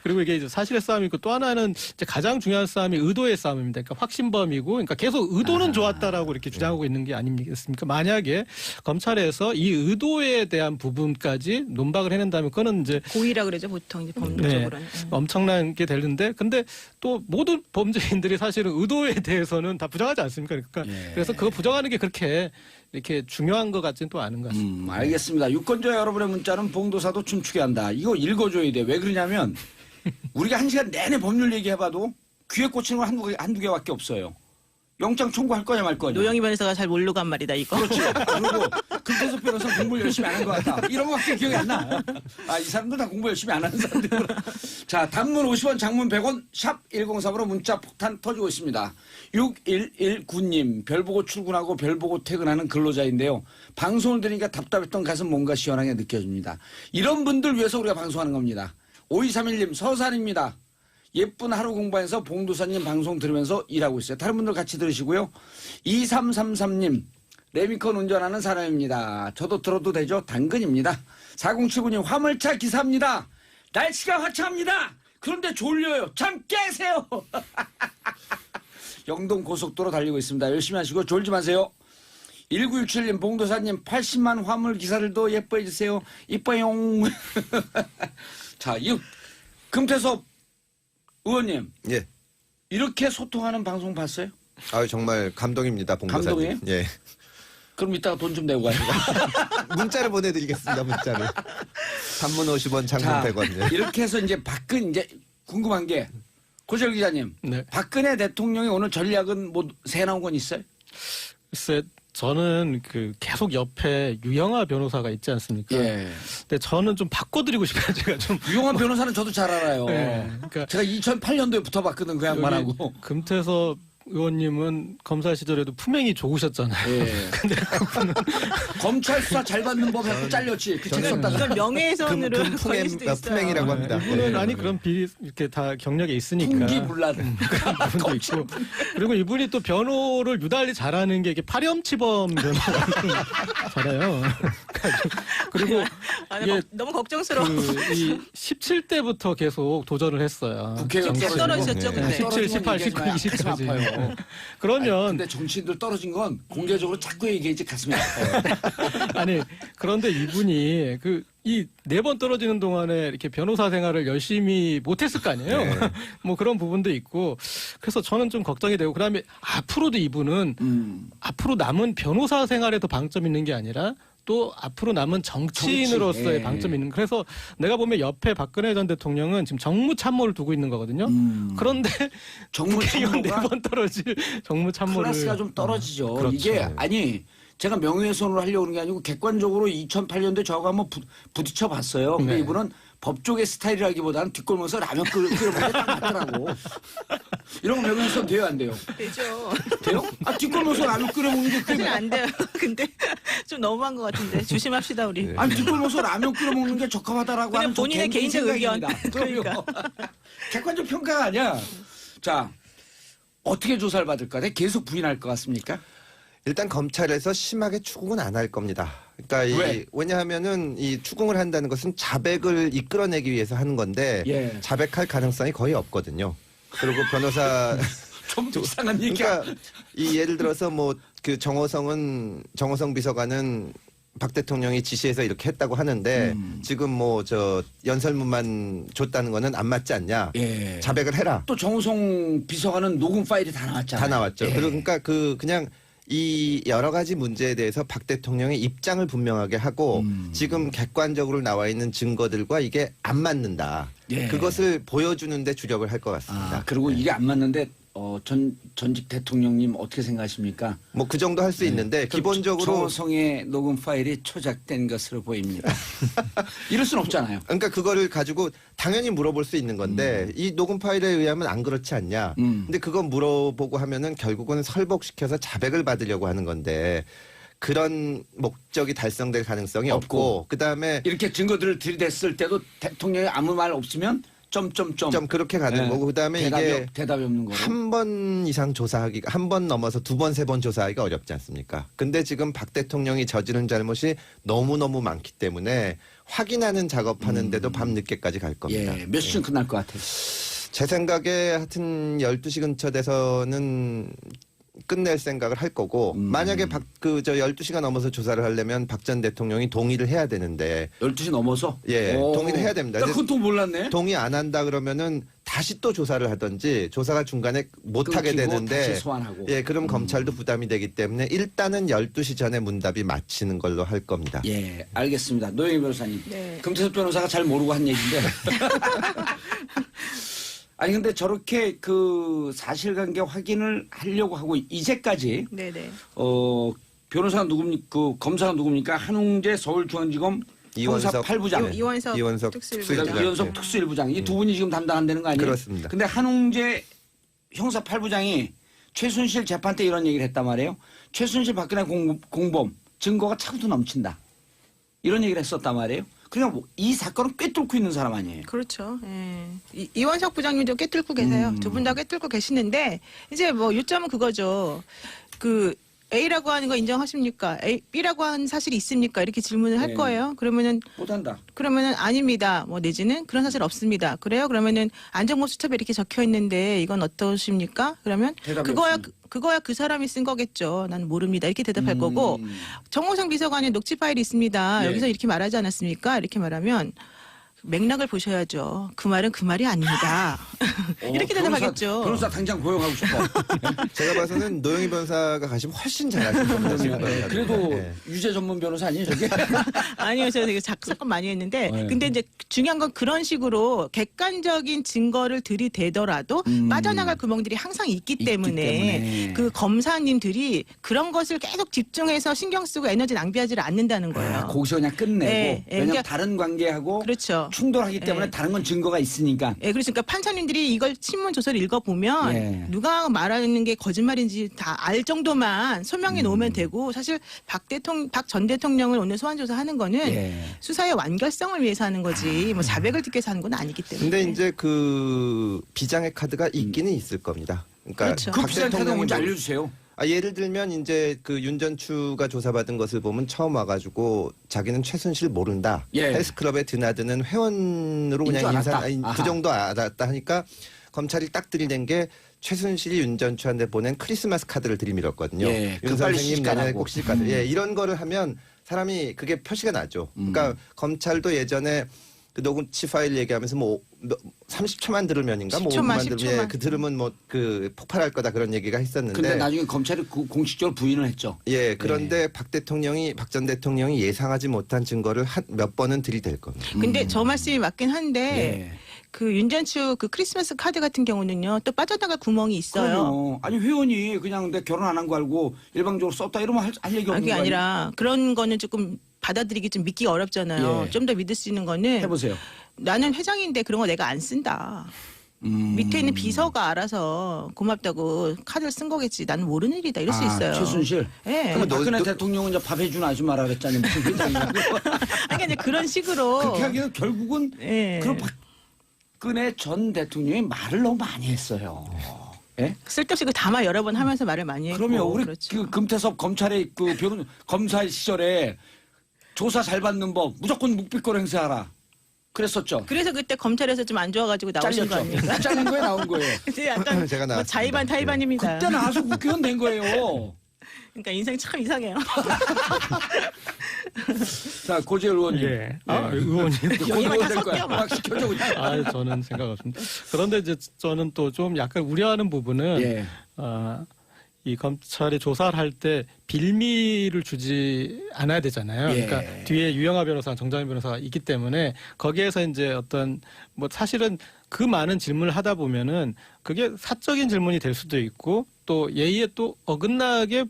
그리고 이게 이제 사실의 싸움이고 또 하나는 이제 가장 중요한 싸움이 의도의 싸움입니다. 그러니까 확신범이고, 그러니까 계속 의도는 좋았다라고 이렇게 주장하고 있는 게 아니겠습니까? 만약에 검찰에서 이 의도에 대한 부분까지 논박을 해낸다면 그거는 이제 고의라 그러죠 보통 이제 법률적으로는. 엄청난 게 되는데, 근데 또 모든 범죄인들이 사실은 의도에 대해서는 다 부정하지 않습니까? 그러니까 예. 그래서 그거 부정하는 게 그렇게 이렇게 중요한 것 같지는 또 않은 것 같습니다. 알겠습니다. 유권자 여러분의 문자는 봉도사도 춤추게 한다. 이거 읽어줘야 돼. 왜 그러냐면 우리가 1시간 내내 법률 얘기해봐도 귀에 꽂히는 거 한두 개밖에 없어요. 영장 청구할 거냐 말 거냐. 노영희 변호사가 잘 모르고 한 말이다 이거. 그렇죠. 그리고 금태섭 변호사 공부를 열심히 안 한 것 같다. 이런 거밖에 기억이 안 나. 이 사람들 다 공부 열심히 안 하는 사람들이구나. 자, 단문 50원, 장문 100원, 샵 1035로 문자 폭탄 터지고 있습니다. 6119님, 별 보고 출근하고 별 보고 퇴근하는 근로자인데요. 방송을 들으니까 답답했던 가슴 뭔가 시원하게 느껴집니다. 이런 분들 위해서 우리가 방송하는 겁니다. 5231님, 서산입니다. 예쁜 하루 공부해서 봉도사님 방송 들으면서 일하고 있어요. 다른 분들 같이 들으시고요. 2333님, 레미컨 운전하는 사람입니다. 저도 들어도 되죠? 당근입니다. 4079님, 화물차 기사입니다. 날씨가 화창합니다. 그런데 졸려요. 잠 깨세요. 영동 고속도로 달리고 있습니다. 열심히 하시고 졸지 마세요. 1967님, 봉도사님, 80만 화물 기사들도 예뻐해 주세요. 이뻐요. 자, 금태섭 의원님, 예. 이렇게 소통하는 방송 봤어요? 정말 감동입니다, 봉도사님. 감동이에요? 예. 그럼 이따가 돈 좀 내고 가요. 문자를 보내드리겠습니다. 문자를. 단문 50원, 장문 자, 100원. 예. 이렇게 해서 이제 이제 궁금한 게 고재열 기자님, 네. 박근혜 대통령이 오늘 전략은 뭐 새 나온 건 있어요? 글쎄, 저는 계속 옆에 유영아 변호사가 있지 않습니까? 예. 근데 저는 좀 바꿔드리고 싶어요. 제가 좀. 유용한 변호사는 저도 잘 알아요. 네, 그러니까 제가 2008년도에 붙어봤거든 그 양반하고. 여기 금태섭 의원님은 검사 시절에도 품행이 좋으셨잖아요. 예. 근데 그분은 검찰 수사 잘 받는 법 해서 잘렸지. 그 책 저는 썼다가. 이건 명예훼손으로 걸릴 수도 있어요. 품행이라고 합니다. 이분은 네. 아니 그런 이렇게 다 경력이 있으니까 풍기불란. 부분도 있고 그리고 이분이 또 변호를 유달리 잘하는 게 이게 파렴치범 변호잖아요. 그리고 이게 너무 걱정스러워. 이 17대부터 계속 도전을 했어요. 국회의원 계속 떨어지셨죠, 네. 근데. 17, 18, 19, 가슴이 20까지. 아파요. 그러면 근데 정치인들 떨어진 건 공개적으로 자꾸 얘기해야지 가슴이 아파요. 아니 그런데 이분이 이 4번 떨어지는 동안에 이렇게 변호사 생활을 열심히 못했을 거 아니에요. 네. 뭐 그런 부분도 있고 그래서 저는 좀 걱정이 되고 그다음에 앞으로도 이분은 앞으로 남은 변호사 생활에도 방점이 있는 게 아니라 또 앞으로 남은 정치인으로서의 정치, 예. 방점이 있는. 그래서 내가 보면 옆에 박근혜 전 대통령은 지금 정무참모를 두고 있는 거거든요. 그런데 국회의원 정무참모가 4번 떨어질 정무참모를 클래스가 좀 떨어지죠. 그렇죠. 이게 제가 명예훼손으로 하려고 하는 게 아니고 객관적으로 2008년도에 저하고 한번 부딪혀 봤어요. 근데 네. 이분은 법조계 스타일이라기보다는 뒷골목에서 라면 끓여먹는 게 딱 맞더라고. 이런 거 명예훼손 돼요 안 돼요? 되죠. 돼요? 아 뒷골목소 라면 끓여 먹는 게 사실 그게 안 돼요. 근데 좀 너무한 것 같은데 조심합시다 우리. 네. 아니 뒷골목소 라면 끓여 먹는 게 적합하다라고 그냥 하는 저 본인의 개인적 의견. 생각입니다. 그러니까. 객관적 평가가 아니야. 자 어떻게 조사를 받을까? 내가 계속 부인할 것 같습니까? 일단 검찰에서 심하게 추궁은 안 할 겁니다. 그러니까 왜? 왜냐하면은 이 추궁을 한다는 것은 자백을 이끌어내기 위해서 하는 건데 예. 자백할 가능성이 거의 없거든요. 그리고 변호사 좀 이상한 얘기야. 그러니까 이 예를 들어서 뭐 그 정호성 비서관은 박 대통령이 지시해서 이렇게 했다고 하는데 지금 뭐 저 연설문만 줬다는 거는 안 맞지 않냐? 예. 자백을 해라. 또 정우성 비서관은 녹음 파일이 다 나왔잖아요. 다 나왔죠. 예. 그러니까 그냥 이 여러 가지 문제에 대해서 박 대통령의 입장을 분명하게 하고 지금 객관적으로 나와 있는 증거들과 이게 안 맞는다. 예. 그것을 보여주는데 주력을 할 것 같습니다. 아, 그리고 이게 안 맞는데 전직 대통령님 어떻게 생각하십니까? 뭐 그 정도 할 수 있는데 기본적으로 정호성의 녹음 파일이 초작된 것으로 보입니다. 이럴 순 없잖아요. 그러니까 그거를 가지고 당연히 물어볼 수 있는 건데 이 녹음 파일에 의하면 안 그렇지 않냐. 근데 그거 물어보고 하면은 결국은 설복시켜서 자백을 받으려고 하는 건데 그런 목적이 달성될 가능성이 없고 그다음에 이렇게 증거들을 들이댔을 때도 대통령이 아무 말 없으면 점점점 좀 그렇게 가는 네. 거고 그다음에 이게 대답이 없는 거고. 한 번 이상 조사하기가 한 번 넘어서 두 번, 세 번 조사하기가 어렵지 않습니까? 근데 지금 박 대통령이 저지른 잘못이 너무너무 많기 때문에 확인하는 작업하는데도 밤늦게까지 갈 겁니다. 예, 몇 시쯤 끝날 것 같아요. 제 생각에 하여튼 12시 근처 돼서는 끝낼 생각을 할 거고 만약에 12시가 넘어서 조사를 하려면 박 전 대통령이 동의를 해야 되는데 12시 넘어서? 예, 오. 동의를 해야 됩니다. 나 그건 또 몰랐네. 동의 안 한다 그러면은 다시 또 조사를 하든지 조사가 중간에 못 하게 끊기고 되는데 다시 소환하고. 예, 그럼 검찰도 부담이 되기 때문에 일단은 12시 전에 문답이 마치는 걸로 할 겁니다. 예, 알겠습니다. 노영희 변호사님. 네. 금태섭 변호사가 잘 모르고 한 얘기인데. 아니 근데 저렇게 그 사실관계 확인을 하려고 하고 이제까지 네네. 변호사가 누굽니까? 그 검사가 누굽니까? 한웅재 서울중앙지검 형사 이원석. 8부장. 이원석 특수일부장. 그다음에 이원석 네. 특수일부장. 이 두 분이 지금 담당한다는 거 아니에요? 그렇습니다. 근데 한웅재 형사 8부장이 최순실 재판 때 이런 얘기를 했단 말이에요. 최순실 박근혜 공범 증거가 차고도 넘친다. 이런 얘기를 했었단 말이에요. 그러니까 이 사건을 꿰뚫고 있는 사람 아니에요. 그렇죠. 예. 이원석 부장님도 꿰뚫고 계세요. 두 분 다 꿰뚫고 계시는데 이제 뭐 요점은 그거죠. 그 A라고 하는 거 인정하십니까? B라고 하는 사실이 있습니까? 이렇게 질문을 할 네. 거예요. 그러면은 아닙니다. 뭐 내지는 그런 사실 없습니다. 그래요? 그러면은 안정모 수첩에 이렇게 적혀 있는데 이건 어떠십니까? 그러면 대답이 그거야 없습니다. 그거야 그 사람이 쓴 거겠죠. 나는 모릅니다. 이렇게 대답할 거고 정호성 비서관의 녹취 파일이 있습니다. 네. 여기서 이렇게 말하지 않았습니까? 이렇게 말하면 맥락을 보셔야죠. 그 말은 그 말이 아닙니다. 이렇게 대답하겠죠. 변호사 당장 고용하고 싶어. 제가 봐서는 노영희 변호사가 가시면 훨씬 잘하실 겁니다. 지금 변호사는. 그래도 네. 유죄 전문 변호사 아니에요, 저게? 아니요, 제가 되게 사건 많이 했는데, 네. 근데 이제 중요한 건 그런 식으로 객관적인 증거를 들이대더라도 빠져나갈 구멍들이 항상 있기 때문에 그 검사님들이 그런 것을 계속 집중해서 신경 쓰고 에너지 낭비하지를 않는다는 거예요. 거기서 그냥 끝내고. 네, 네, 왜냐면 그러니까- 다른 관계하고 그렇죠. 충돌하기 때문에 네. 다른 건 증거가 있으니까. 예, 그러니까 판사님들이 이걸 신문 조서를 읽어보면 예. 누가 말하는 게 거짓말인지 다 알 정도만 소명해 놓으면 되고 사실 박 전 대통령을 오늘 소환 조사하는 거는 예. 수사의 완결성을 위해서 하는 거지 뭐 자백을 듣기 위해서 하는 건 아니기 때문에. 근데 이제 그 비장의 카드가 있기는 있을 겁니다. 그러니까 그렇죠. 그 비싼 카드 대통령이 뭔지 뭐- 알려주세요. 예를 들면 이제 그 윤전추가 조사받은 것을 보면 처음 와가지고 자기는 최순실 모른다. 예. 헬스클럽에 드나드는 회원으로 인줄 그냥 알았다. 그 아하. 정도 알았다 하니까 검찰이 딱 들이댄 게 최순실이 윤전추한테 보낸 크리스마스 카드를 들이밀었거든요. 예, 윤 그 빨리 선생님 시집가라고. 내년에 꼭 시집가라. 예, 이런 거를 하면 사람이 그게 표시가 나죠. 그러니까 검찰도 예전에 그 녹음치 파일 얘기하면서 뭐 30초만 들으면인가 뭐 10초만, 5분만 들으면 그 들으면 뭐 그 폭발할 거다 그런 얘기가 있었는데 근데 나중에 검찰이 공식적으로 부인을 했죠. 예, 그런데 박 전 대통령이 예상하지 못한 증거를 몇 번은 들이댈 겁니다. 근데 저 말씀이 맞긴 한데 예. 그 윤전추 그 크리스마스 카드 같은 경우는요 또 빠져나갈 구멍이 있어요. 그럼요. 아니 회원이 그냥 내 결혼 안 한 거 알고 일방적으로 썼다 이러면 할 얘기 없는 그게 거 아니에요? 아니라 그런 거는 조금 받아들이기 좀 믿기가 어렵잖아요. 예. 좀 더 믿을 수 있는 거는 해보세요. 나는 회장인데 그런 거 내가 안 쓴다. 밑에 있는 비서가 알아서 고맙다고 카드를 쓴 거겠지. 나는 모르는 일이다. 이럴 수 있어요. 최순실. 예. 그러면 너- 박근혜 너- 대통령은 이제 밥 해주는 아줌마라 그랬잖아요. 무슨 회장이냐고. 그러니까 이제 그런 식으로. 그렇게 하기는 결국은 예. 그런 박근혜 전 대통령이 말을 너무 많이 했어요. 예? 쓸데없이 그 담화 여러 번 하면서 말을 많이 했고. 그러면 우리 그렇죠. 그 금태섭 검찰의 그 검사 시절에 조사 잘 받는 법 무조건 묵비권 행사하라. 그랬었죠. 그래서 그때 검찰에서 좀 안 좋아가지고 나오신 거 아닙니까? 잘린 거에 나온 거예요. 근데 약간 제가 뭐 나왔습니다. 자의반 타의반입니다. 그때 나와서 국회의원 된 거예요. 그러니까 인생이 참 이상해요. 자 고재열 의원님. 예. 의원님. 여기만 다 될 거야. 섞여, 막. 막 시켜줘 그냥. 아, 저는 생각 없습니다. 그런데 이제 저는 또 좀 약간 우려하는 부분은 예. 이 검찰이 조사를 할 때 빌미를 주지 않아야 되잖아요. 예. 그러니까 뒤에 유영하 변호사, 정장현 변호사가 있기 때문에 거기에서 이제 어떤 뭐 사실은 그 많은 질문을 하다 보면은 그게 사적인 질문이 될 수도 있고 또 예의에 또 어긋나게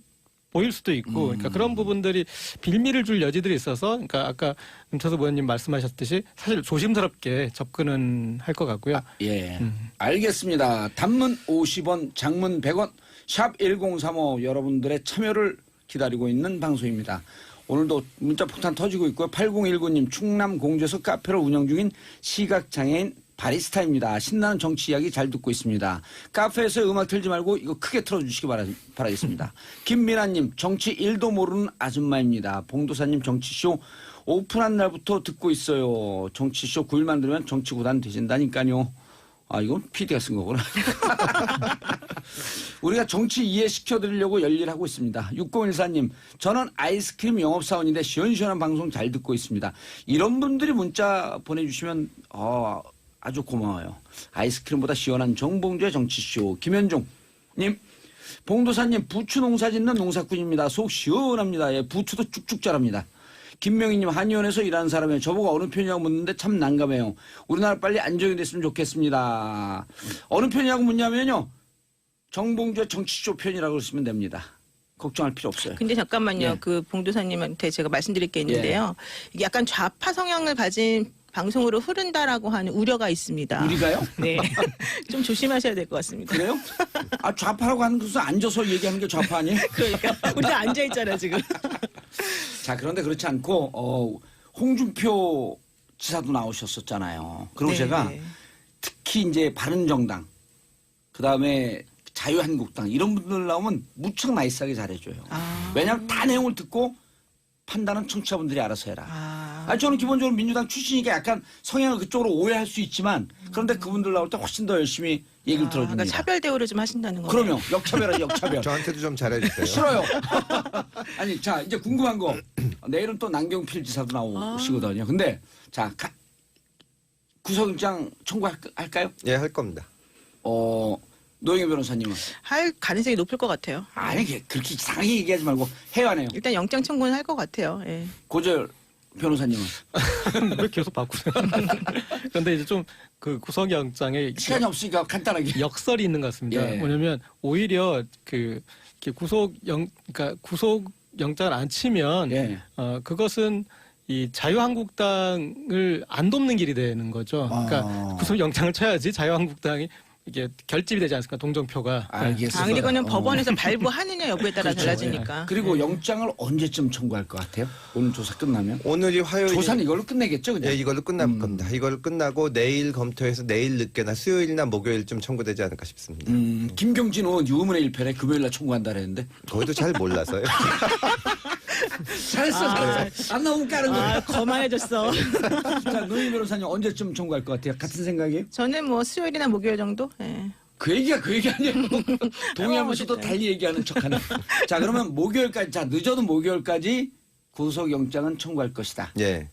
보일 수도 있고, 그러니까 그런 부분들이 빌미를 줄 여지들이 있어서, 그러니까 아까 김철수 의원님 말씀하셨듯이 사실 조심스럽게 접근은 할 것 같고요. 예. 알겠습니다. 단문 50원, 장문 100원, 샵 1035 여러분들의 참여를 기다리고 있는 방송입니다. 오늘도 문자 폭탄 터지고 있고요. 8019님 충남 공주에서 카페를 운영 중인 시각장애인 바리스타입니다. 신나는 정치 이야기 잘 듣고 있습니다. 카페에서 음악 틀지 말고 이거 크게 틀어주시기 바라겠습니다. 김미라님 정치 1도 모르는 아줌마입니다. 봉도사님 정치쇼 오픈한 날부터 듣고 있어요. 정치쇼 9일만 들으면 정치구단 되신다니까요. 아 이건 PD가 쓴 거구나. 우리가 정치 이해시켜드리려고 열일하고 있습니다. 6014님 저는 아이스크림 영업사원인데 시원시원한 방송 잘 듣고 있습니다. 이런 분들이 문자 보내주시면 아주 고마워요. 아이스크림보다 시원한 정봉주의 정치쇼. 김현종님 봉도사님 부추 농사 짓는 농사꾼입니다. 속 시원합니다. 예, 부추도 쭉쭉 자랍니다. 김명희님 한의원에서 일하는 사람이에요. 저보고 어느 편이냐고 묻는데 참 난감해요. 우리나라 빨리 안정이 됐으면 좋겠습니다. 어느 편이냐고 묻냐면요. 정봉주의 정치쇼 편이라고 그러시면 됩니다. 걱정할 필요 없어요. 근데 잠깐만요. 예. 그 봉도사님한테 제가 말씀드릴 게 있는데요. 이게 약간 좌파 성향을 가진 방송으로 흐른다라고 하는 우려가 있습니다. 우리가요? 네. 좀 조심하셔야 될 것 같습니다. 그래요? 아 좌파라고 하는 것은 앉아서 얘기하는 게 좌파 아니에요? 그러니까 우리가 앉아 있잖아 지금. 자 그런데 그렇지 않고 홍준표 지사도 나오셨었잖아요. 그리고 네, 제가 네. 특히 이제 바른정당 그다음에 자유한국당 이런 분들 나오면 무척 나이스하게 잘해줘요. 왜냐하면 다 내용을 듣고 판단은 청취자분들이 알아서 해라. 아니, 저는 기본적으로 민주당 출신이니까 약간 성향을 그쪽으로 오해할 수 있지만 그런데 그분들 나올 때 훨씬 더 열심히 얘기를 들어줍니다. 그러니까 차별 대우를 좀 하신다는 거예요. 그러면 역차별이야 역차별. 저한테도 좀 잘해주세요. 싫어요. 아니 자 이제 궁금한 거 내일은 또 남경필 지사도 나오시거든요. 근데 자 구속영장 청구할까요? 예, 할 겁니다. 노영희 변호사님은 할 가능성이 높을 것 같아요. 아니 그렇게 이상하게 얘기하지 말고 해야 하네요. 일단 영장 청구는 할 것 같아요. 예. 고재열 변호사님은 왜 계속 바꾸세요? 그런데 이제 좀 그 구속영장에 시간이 없으니까 간단하게. 역설이 있는 것 같습니다. 예. 뭐냐면 오히려 이렇게 그러니까 구속영장을 안 치면 예. 그것은 이 자유한국당을 안 돕는 길이 되는 거죠. 그러니까 구속영장을 쳐야지 자유한국당이 이게 결집이 되지 않습니까? 동정표가. 알겠습니다. 근데 이거는 법원에서 발부하느냐 여부에 따라 그렇죠. 달라지니까. 그리고 영장을 언제쯤 청구할 것 같아요? 오늘 조사 끝나면? 오늘이 화요일. 조사는 이걸로 끝내겠죠, 그냥? 예, 이걸로 끝날 겁니다. 이걸로 끝나고 내일 검토해서 내일 늦게나 수요일이나 목요일쯤 청구되지 않을까 싶습니다. 김경진 의원 유문의 1편에 금요일날 청구한다 그랬는데. 저희도 잘 몰라서요. 잘했어. 안 나오면 까는 거야. 거만해졌어. 자, 노영희 변호사님 언제쯤 청구할 것 같아요? 같은 생각이에요? 저는 뭐 수요일이나 목요일 정도. 예. 그 얘기 아니에요. 동의하면서도 네. 달리 얘기하는 척하는. 자, 그러면 목요일까지, 자, 늦어도 목요일까지 구속영장은 청구할 것이다. 예.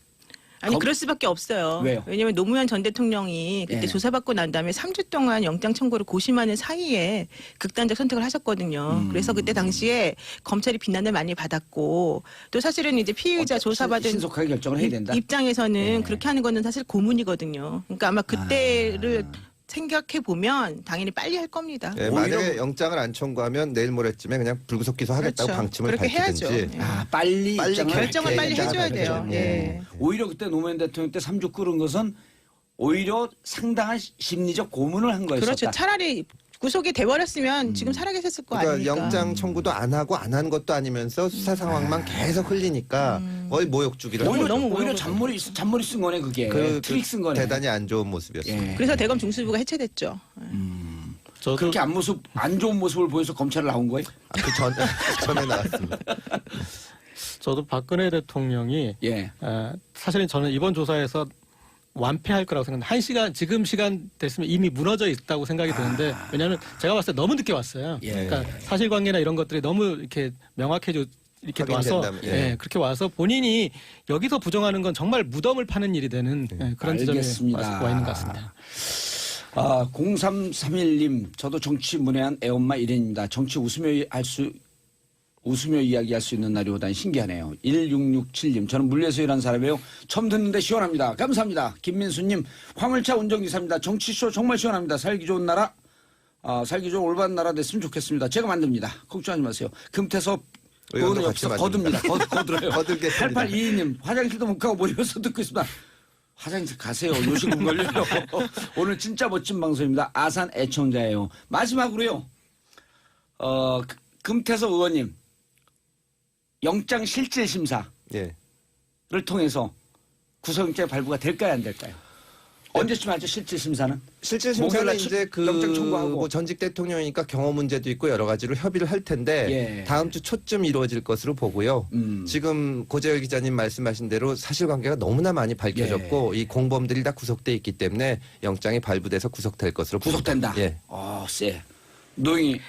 아니 그럴 수밖에 없어요. 왜요? 왜냐하면 노무현 전 대통령이 그때 예. 조사받고 난 다음에 3주 동안 영장 청구를 고심하는 사이에 극단적 선택을 하셨거든요. 그래서 그때 당시에 검찰이 비난을 많이 받았고 또 사실은 이제 피의자 조사받은 신속하게 결정을 해야 된다. 입장에서는 예. 그렇게 하는 거는 사실 고문이거든요. 그러니까 아마 그때를 생각해 보면 당연히 빨리 할 겁니다. 예, 만약에 영장을 안 청구하면 내일 모레쯤에 그냥 불구속 기소하겠다고 그렇죠. 방침을 그렇게 해야죠. 밝히든지. 예. 빨리 입장을 결정을 빨리 입장을 해줘야 돼요. 밝히죠. 예. 오히려 그때 노무현 대통령 때 3주 끌은 것은 오히려 상당한 심리적 고문을 한 거였었다. 그렇죠. 차라리 구속이 돼버렸으면 지금 살아계셨을 거 그러니까 아닙니까? 영장 청구도 안 하고 안 한 것도 아니면서 수사 상황만 계속 흘리니까 거의 모욕주기를 한 오히려, 거죠. 오히려 잔머리 쓴 거네 그게. 트릭 쓴 거네. 대단히 안 좋은 모습이었습니다. 예. 그래서 대검 중수부가 해체됐죠. 저도 그렇게 안 좋은 모습을 보여서 검찰을 나온 거예요? 그 전에 나왔습니다. 저도 박근혜 대통령이 예. 사실은 저는 이번 조사에서 완패할 거라고 생각합니다. 지금 시간 됐으면 이미 무너져 있다고 생각이 드는데 왜냐하면 제가 봤을 때 너무 늦게 왔어요. 예. 그러니까 사실관계나 이런 것들이 너무 이렇게 명확해져 이렇게 와서 확인된다면, 예. 그렇게 와서 본인이 여기서 부정하는 건 정말 무덤을 파는 일이 되는 그런 지점에 알겠습니다. 와 있는 것 같습니다. 0331님, 저도 정치 문외한 애엄마 1인입니다. 정치 웃으며 이야기할 수 있는 날이 오다니 신기하네요. 1667님, 저는 물리에서 일하는 사람이에요. 처음 듣는데 시원합니다. 감사합니다. 김민수님, 화물차 운전기사입니다. 정치쇼 정말 시원합니다. 살기 좋은 나라, 살기 좋은 올바른 나라 됐으면 좋겠습니다. 제가 만듭니다. 걱정하지 마세요. 금태섭 의원도 의원은 같이 옆에서 만듭니다. 거들어요. 거들겠습니다. 8822님, 화장실도 못 가고 모여서 듣고 있습니다. 화장실 가세요. 요식은 걸려요. 오늘 진짜 멋진 방송입니다. 아산 애청자예요. 마지막으로요. 금태섭 의원님, 영장 실질 심사를 예. 통해서 구속영장 발부가 될까요, 안 될까요? 언제쯤 하죠, 실질 심사는? 실질 목요일날 심사는 이제 영장 청구하고. 뭐 전직 대통령이니까 경호 문제도 있고 여러 가지로 협의를 할 텐데 예. 다음 주 초쯤 이루어질 것으로 보고요. 지금 고재열 기자님 말씀하신 대로 사실관계가 너무나 많이 밝혀졌고 이 공범들이 다 구속돼 있기 때문에 영장이 발부돼서 구속될 것으로 구속된다. 봅니다. 예. 쎄. 노영이.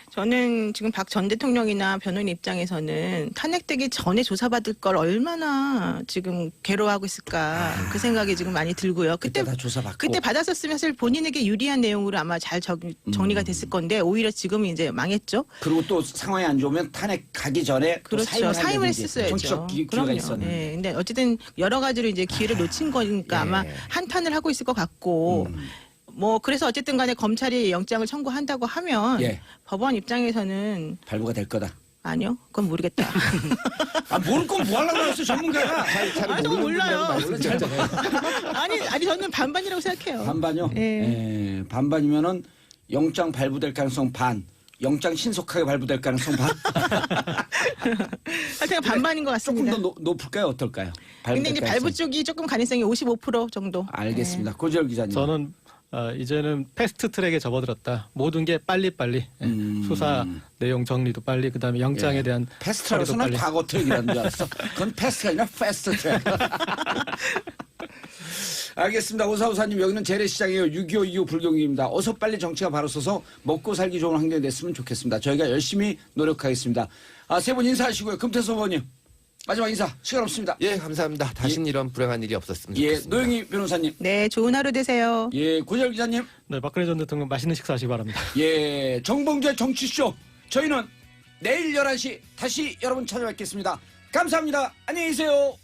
저는 지금 박 전 대통령이나 변호인 입장에서는 탄핵되기 전에 조사받을 걸 얼마나 지금 괴로워하고 있을까 그 생각이 지금 많이 들고요. 그때 다 조사받고. 그때 받았었으면 사실 본인에게 유리한 내용으로 아마 잘 정리가 됐을 건데 오히려 지금 이제 망했죠. 그리고 또 상황이 안 좋으면 탄핵 가기 전에 또 그렇죠. 사임을 해야지. 했었어야죠. 정치적 기회가 그럼요. 있었는데. 네. 근데 어쨌든 여러 가지로 이제 기회를 놓친 거니까 아마 한탄을 하고 있을 것 같고 뭐 그래서 어쨌든 간에 검찰이 영장을 청구한다고 하면 예. 법원 입장에서는 발부가 될 거다. 아니요. 그건 모르겠다. 모를 건 뭐 하려고 그랬어, 전문가가. 아, 저는 몰라요. 원래 잘 아니 저는 반반이라고 생각해요. 반반요? 예. 예. 반반이면은 영장 발부될 가능성 반, 영장 신속하게 발부될 가능성 반. 하여튼 반반인 것 조금 같습니다. 더 높을까요? 어떨까요? 근데 이제 발부 쪽이 조금 가능성이 55% 정도. 알겠습니다. 고재열 기자님. 저는 이제는 패스트 트랙에 접어들었다. 모든 게 빨리빨리 수사 내용 정리도 빨리 그다음에 영장에 대한 패스트라고서 처리도 난 빨리. 과거 트랙이라는 줄 알았어. 그건 패스트가 아니라 패스트 트랙. 알겠습니다. 오사오사님 여기는 재래시장이에요. 6.25 이후 불경기입니다. 어서 빨리 정치가 바로 서서 먹고 살기 좋은 환경이 됐으면 좋겠습니다. 저희가 열심히 노력하겠습니다. 세 분 인사하시고요. 금태섭 의원님 마지막 인사 시간 없습니다. 예, 감사합니다. 다신 이런 불행한 일이 없었으면 예, 좋겠습니다. 노영희 변호사님. 네, 좋은 하루 되세요. 예, 고재열 기자님. 네, 박근혜 전 대통령 맛있는 식사하시기 바랍니다. 예, 정봉주의 정치쇼. 저희는 내일 11시 다시 여러분 찾아뵙겠습니다. 감사합니다. 안녕히 계세요.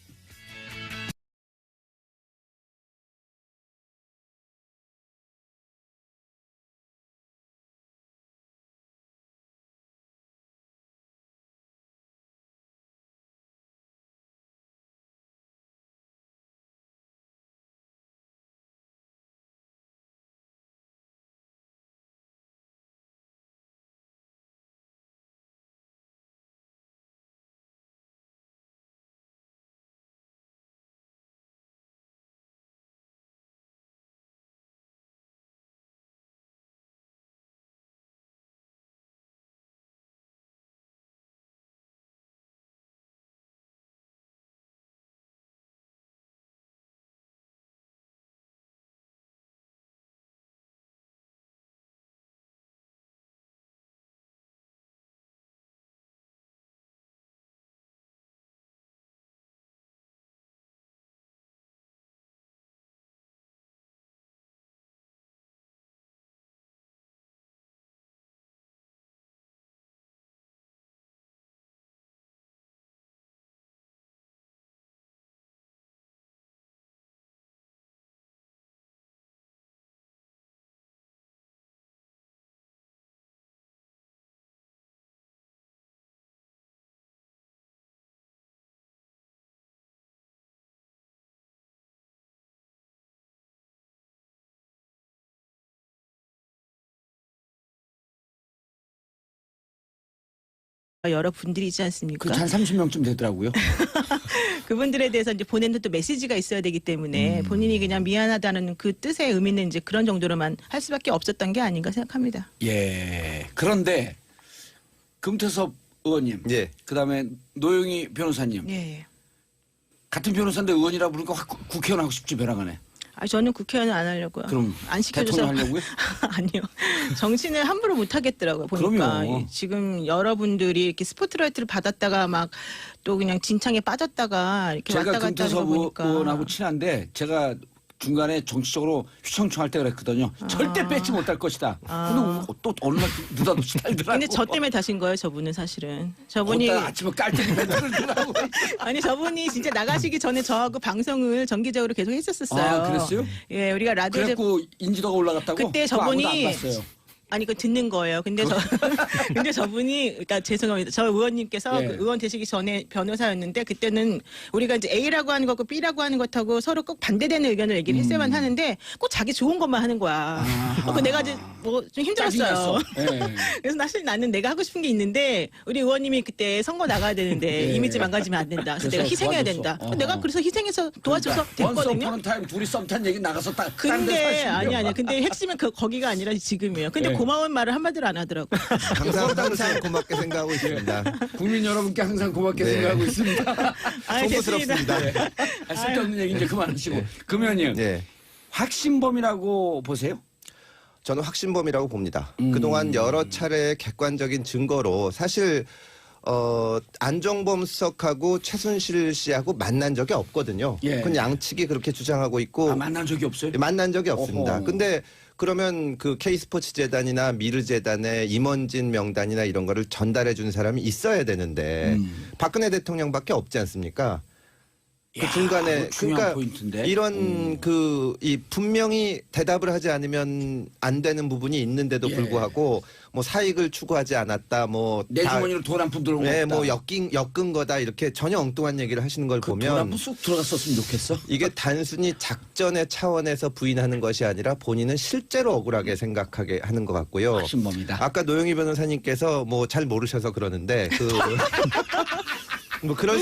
여러 분들이 있지 않습니까? 그한 30명쯤 되더라고요. 그분들에 대해서 이제 보내는 또 메시지가 있어야 되기 때문에 본인이 그냥 미안하다는 그 뜻의 의미는 이제 그런 정도로만 할 수밖에 없었던 게 아닌가 생각합니다. 예. 그런데 금태섭 의원님, 예. 그다음에 노영희 변호사님, 예. 같은 변호사인데 의원이라 부르니까 확 국회의원 하고 싶지 벼랑하네. 아, 저는 국회의원은 안 하려고요. 그럼 안 시켜줘서 대통령 하려고요? 아니요. 정치는 함부로 못 하겠더라고요. 보니까 그럼요. 지금 여러분들이 이렇게 스포트라이트를 받았다가 막 또 그냥 진창에 빠졌다가 이렇게 제가 왔다 갔다 하는 거 금태섭 보니까 의원하고 친한데 제가 중간에 정치적으로 휘청휘청할 때 그랬거든요. 절대 뺏지 못할 것이다. 근데 또 어느 날 느닷없이 달더라고. 근데 저 때문에 다신 거예요, 저분은 사실은. 저분이 어따 아침에 깔때기 뱉어를 더라고. 아니 저분이 진짜 나가시기 전에 저하고 방송을 정기적으로 계속 했었어요. 아, 그랬어요? 예, 우리가 라디오 그래갖고 인지도가 올라갔다고? 그때 그거 아무도 저분이 안 봤어요. 아니 그 듣는 거예요. 근데 근데 저분이 그러니까 죄송합니다. 저 의원님께서 예. 그 의원 되시기 전에 변호사였는데 그때는 우리가 이제 A라고 하는 것과 B라고 하는 것하고 서로 꼭 반대되는 의견을 얘기를 했어야만 하는데 꼭 자기 좋은 것만 하는 거야. 그 내가 이제 뭐 좀 힘들었어요. 짜증났어. 예. 그래서 사실 나는 내가 하고 싶은 게 있는데 우리 의원님이 그때 선거 나가야 되는데 예. 이미지 망가지면 안 된다. 그래서 그래서 내가 희생해야 도와줬어. 된다. 어허. 내가 그래서 희생해서 도와줘서 원스 됐거든요. 어폰 타임 둘이 썸 탄 얘기 나가서 딱 근데 아니야. 근데 핵심은 거기가 아니라 지금이에요. 근데 네. 고마운 말을 한마디로 안 하더라고. 항상 고맙게 생각하고 있습니다. 국민 여러분께 항상 고맙게 네. 생각하고 있습니다. 아이, 됐습니다. 송구스럽습니다. 쓸데없는 얘기 이제 그만하시고. 그러면요. 네. 확신범이라고 보세요? 저는 확신범이라고 봅니다. 그동안 여러 차례 객관적인 증거로 사실 안종범 수석하고 최순실 씨하고 만난 적이 없거든요. 예. 그건 양측이 그렇게 주장하고 있고 아, 만난 적이 없어요? 만난 적이 없습니다. 어허. 근데 그러면 그 K스포츠 재단이나 미르 재단에 임원진 명단이나 이런 거를 전달해 준 사람이 있어야 되는데 박근혜 대통령밖에 없지 않습니까? 그 야, 중간에 그거 중요한 포인트인데. 이런 이 분명히 대답을 하지 않으면 안 되는 부분이 있는데도 예. 불구하고 뭐 사익을 추구하지 않았다 뭐 내 다- 주머니로 돈 한 푼 들어온 거 네, 없다. 뭐 엮은 거다 이렇게 전혀 엉뚱한 얘기를 하시는 걸 돈한 보면 푼 쑥 들어갔었으면 좋겠어. 이게 단순히 작전의 차원에서 부인하는 것이 아니라 본인은 실제로 억울하게 생각하게 하는 것 같고요. 확신범이다. 아까 노영희 변호사님께서 뭐 잘 모르셔서 그러는데 뭐 그럴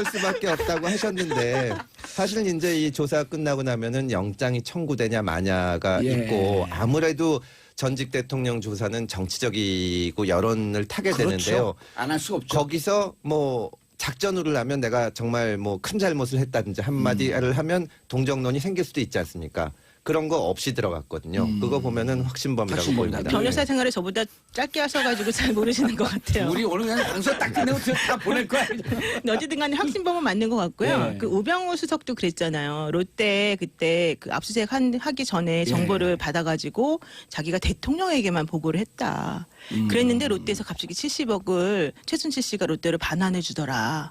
수밖에 없다고 하셨는데 사실 이제 이 조사 끝나고 나면은 영장이 청구되냐 마냐가 예. 있고 아무래도 전직 대통령 조사는 정치적이고 여론을 타게 되는데요. 안 할 수가 없죠. 거기서 뭐 작전으로 하면 내가 정말 뭐 큰 잘못을 했다든지 한마디를 하면 동정론이 생길 수도 있지 않습니까? 그런 거 없이 들어갔거든요. 그거 보면은 확신범이라고 확신범이다. 보입니다. 변호사 생활을 저보다 짧게 하셔가지고 잘 모르시는 것 같아요. 우리 오늘 그냥 방송 딱 끝내고 다 보낼 거야. 근데 어쨌든 간에 확신범은 맞는 것 같고요. 예. 그 우병우 수석도 그랬잖아요. 롯데 그때 그 압수수색 하기 전에 정보를 받아가지고 자기가 대통령에게만 보고를 했다. 그랬는데 롯데에서 갑자기 70억을 최순실 씨가 롯데를 반환해 주더라.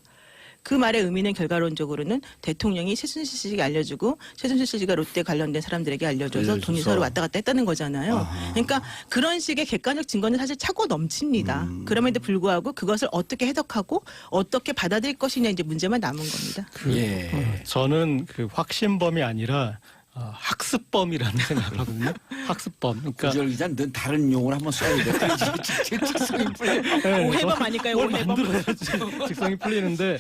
그 말의 의미는 결과론적으로는 대통령이 최순실 씨에게 알려주고 최순실 씨가 롯데 관련된 사람들에게 알려줘서 돈이 알려줘서. 서로 왔다 갔다 했다는 거잖아요. 그러니까 그런 식의 객관적 증거는 사실 차고 넘칩니다. 그럼에도 불구하고 그것을 어떻게 해석하고 어떻게 받아들일 것이냐 이제 문제만 남은 겁니다. 예. 저는 그 확신범이 아니라 학습범이라는 생각을 하거든요. 학습범. 그러니까 구절 기자는 넌 다른 용어를 한번 써야 돼. 직성이 풀려. 네, 오해범 아닐까요? 뭘 오해범. 만들어야지 직성이 풀리는데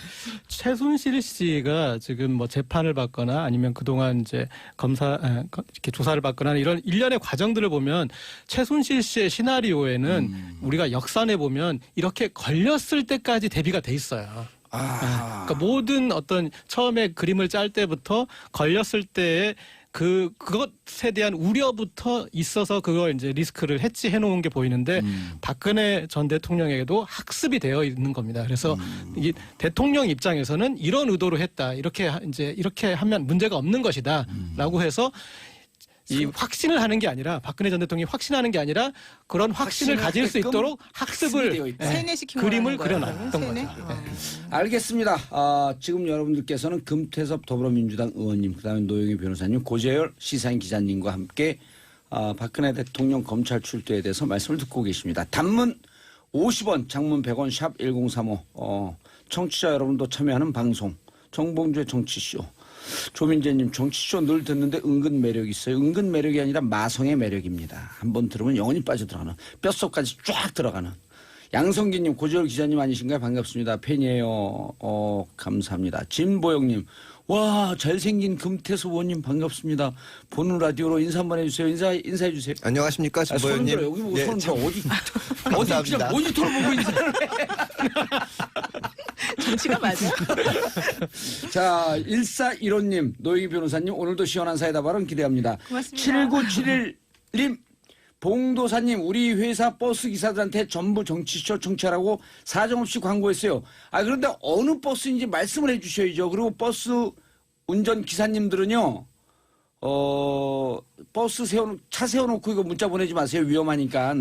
최순실 씨가 지금 뭐 재판을 받거나 아니면 그동안 이제 이렇게 조사를 받거나 이런 일련의 과정들을 보면 최순실 씨의 시나리오에는 우리가 역산해 보면 이렇게 걸렸을 때까지 대비가 돼 있어요. 그러니까 모든 어떤 처음에 그림을 짤 때부터 걸렸을 때에 그것에 대한 우려부터 있어서 그걸 이제 리스크를 해치해 놓은 게 보이는데 박근혜 전 대통령에게도 학습이 되어 있는 겁니다. 그래서 이 대통령 입장에서는 이런 의도로 했다. 이렇게 하면 문제가 없는 것이다라고 해서 이 확신을 하는 게 아니라 박근혜 전 대통령이 확신하는 게 아니라 그런 확신을 가질 수 있도록 학습이 되어 학습을 있다. 세뇌시키고 그림을 하는 거예요. 그려놨던 세뇌? 거죠. 알겠습니다. 지금 여러분들께서는 금태섭 더불어민주당 의원님, 그다음에 노영희 변호사님, 고재열 시사인 기자님과 함께 박근혜 대통령 검찰 출두에 대해서 말씀을 듣고 계십니다. 단문 50원, 장문 100원, 샵 1035. 청취자 여러분도 참여하는 방송 정봉주의 정치쇼. 조민재님, 정치쇼 늘 듣는데 은근 매력이 있어요. 은근 매력이 아니라 마성의 매력입니다. 한번 들으면 영원히 빠져들어가는, 뼛속까지 쫙 들어가는 양성기님, 고재열 기자님 아니신가요? 반갑습니다. 팬이에요. 감사합니다. 진보영님, 와, 잘생긴 금태섭 의원님 반갑습니다. 보는 라디오로 인사 한번 해주세요. 인사해 주세요. 안녕하십니까, 손 진보현님. 들어. 여기 보고 손 들어. 어디 감사합니다. 그냥 모니터를 보고 인사를 해. 정치가 맞아? 자, 1415님, 노영희 변호사님, 오늘도 시원한 사이다 발언 기대합니다. 고맙습니다. 7971님, 봉도사님, 우리 회사 버스 기사들한테 전부 정치쇼 청취하라고 사정없이 광고했어요. 그런데 어느 버스인지 말씀을 해 주셔야죠. 그리고 버스 운전 기사님들은요, 버스 차 세워놓고 이거 문자 보내지 마세요. 위험하니까.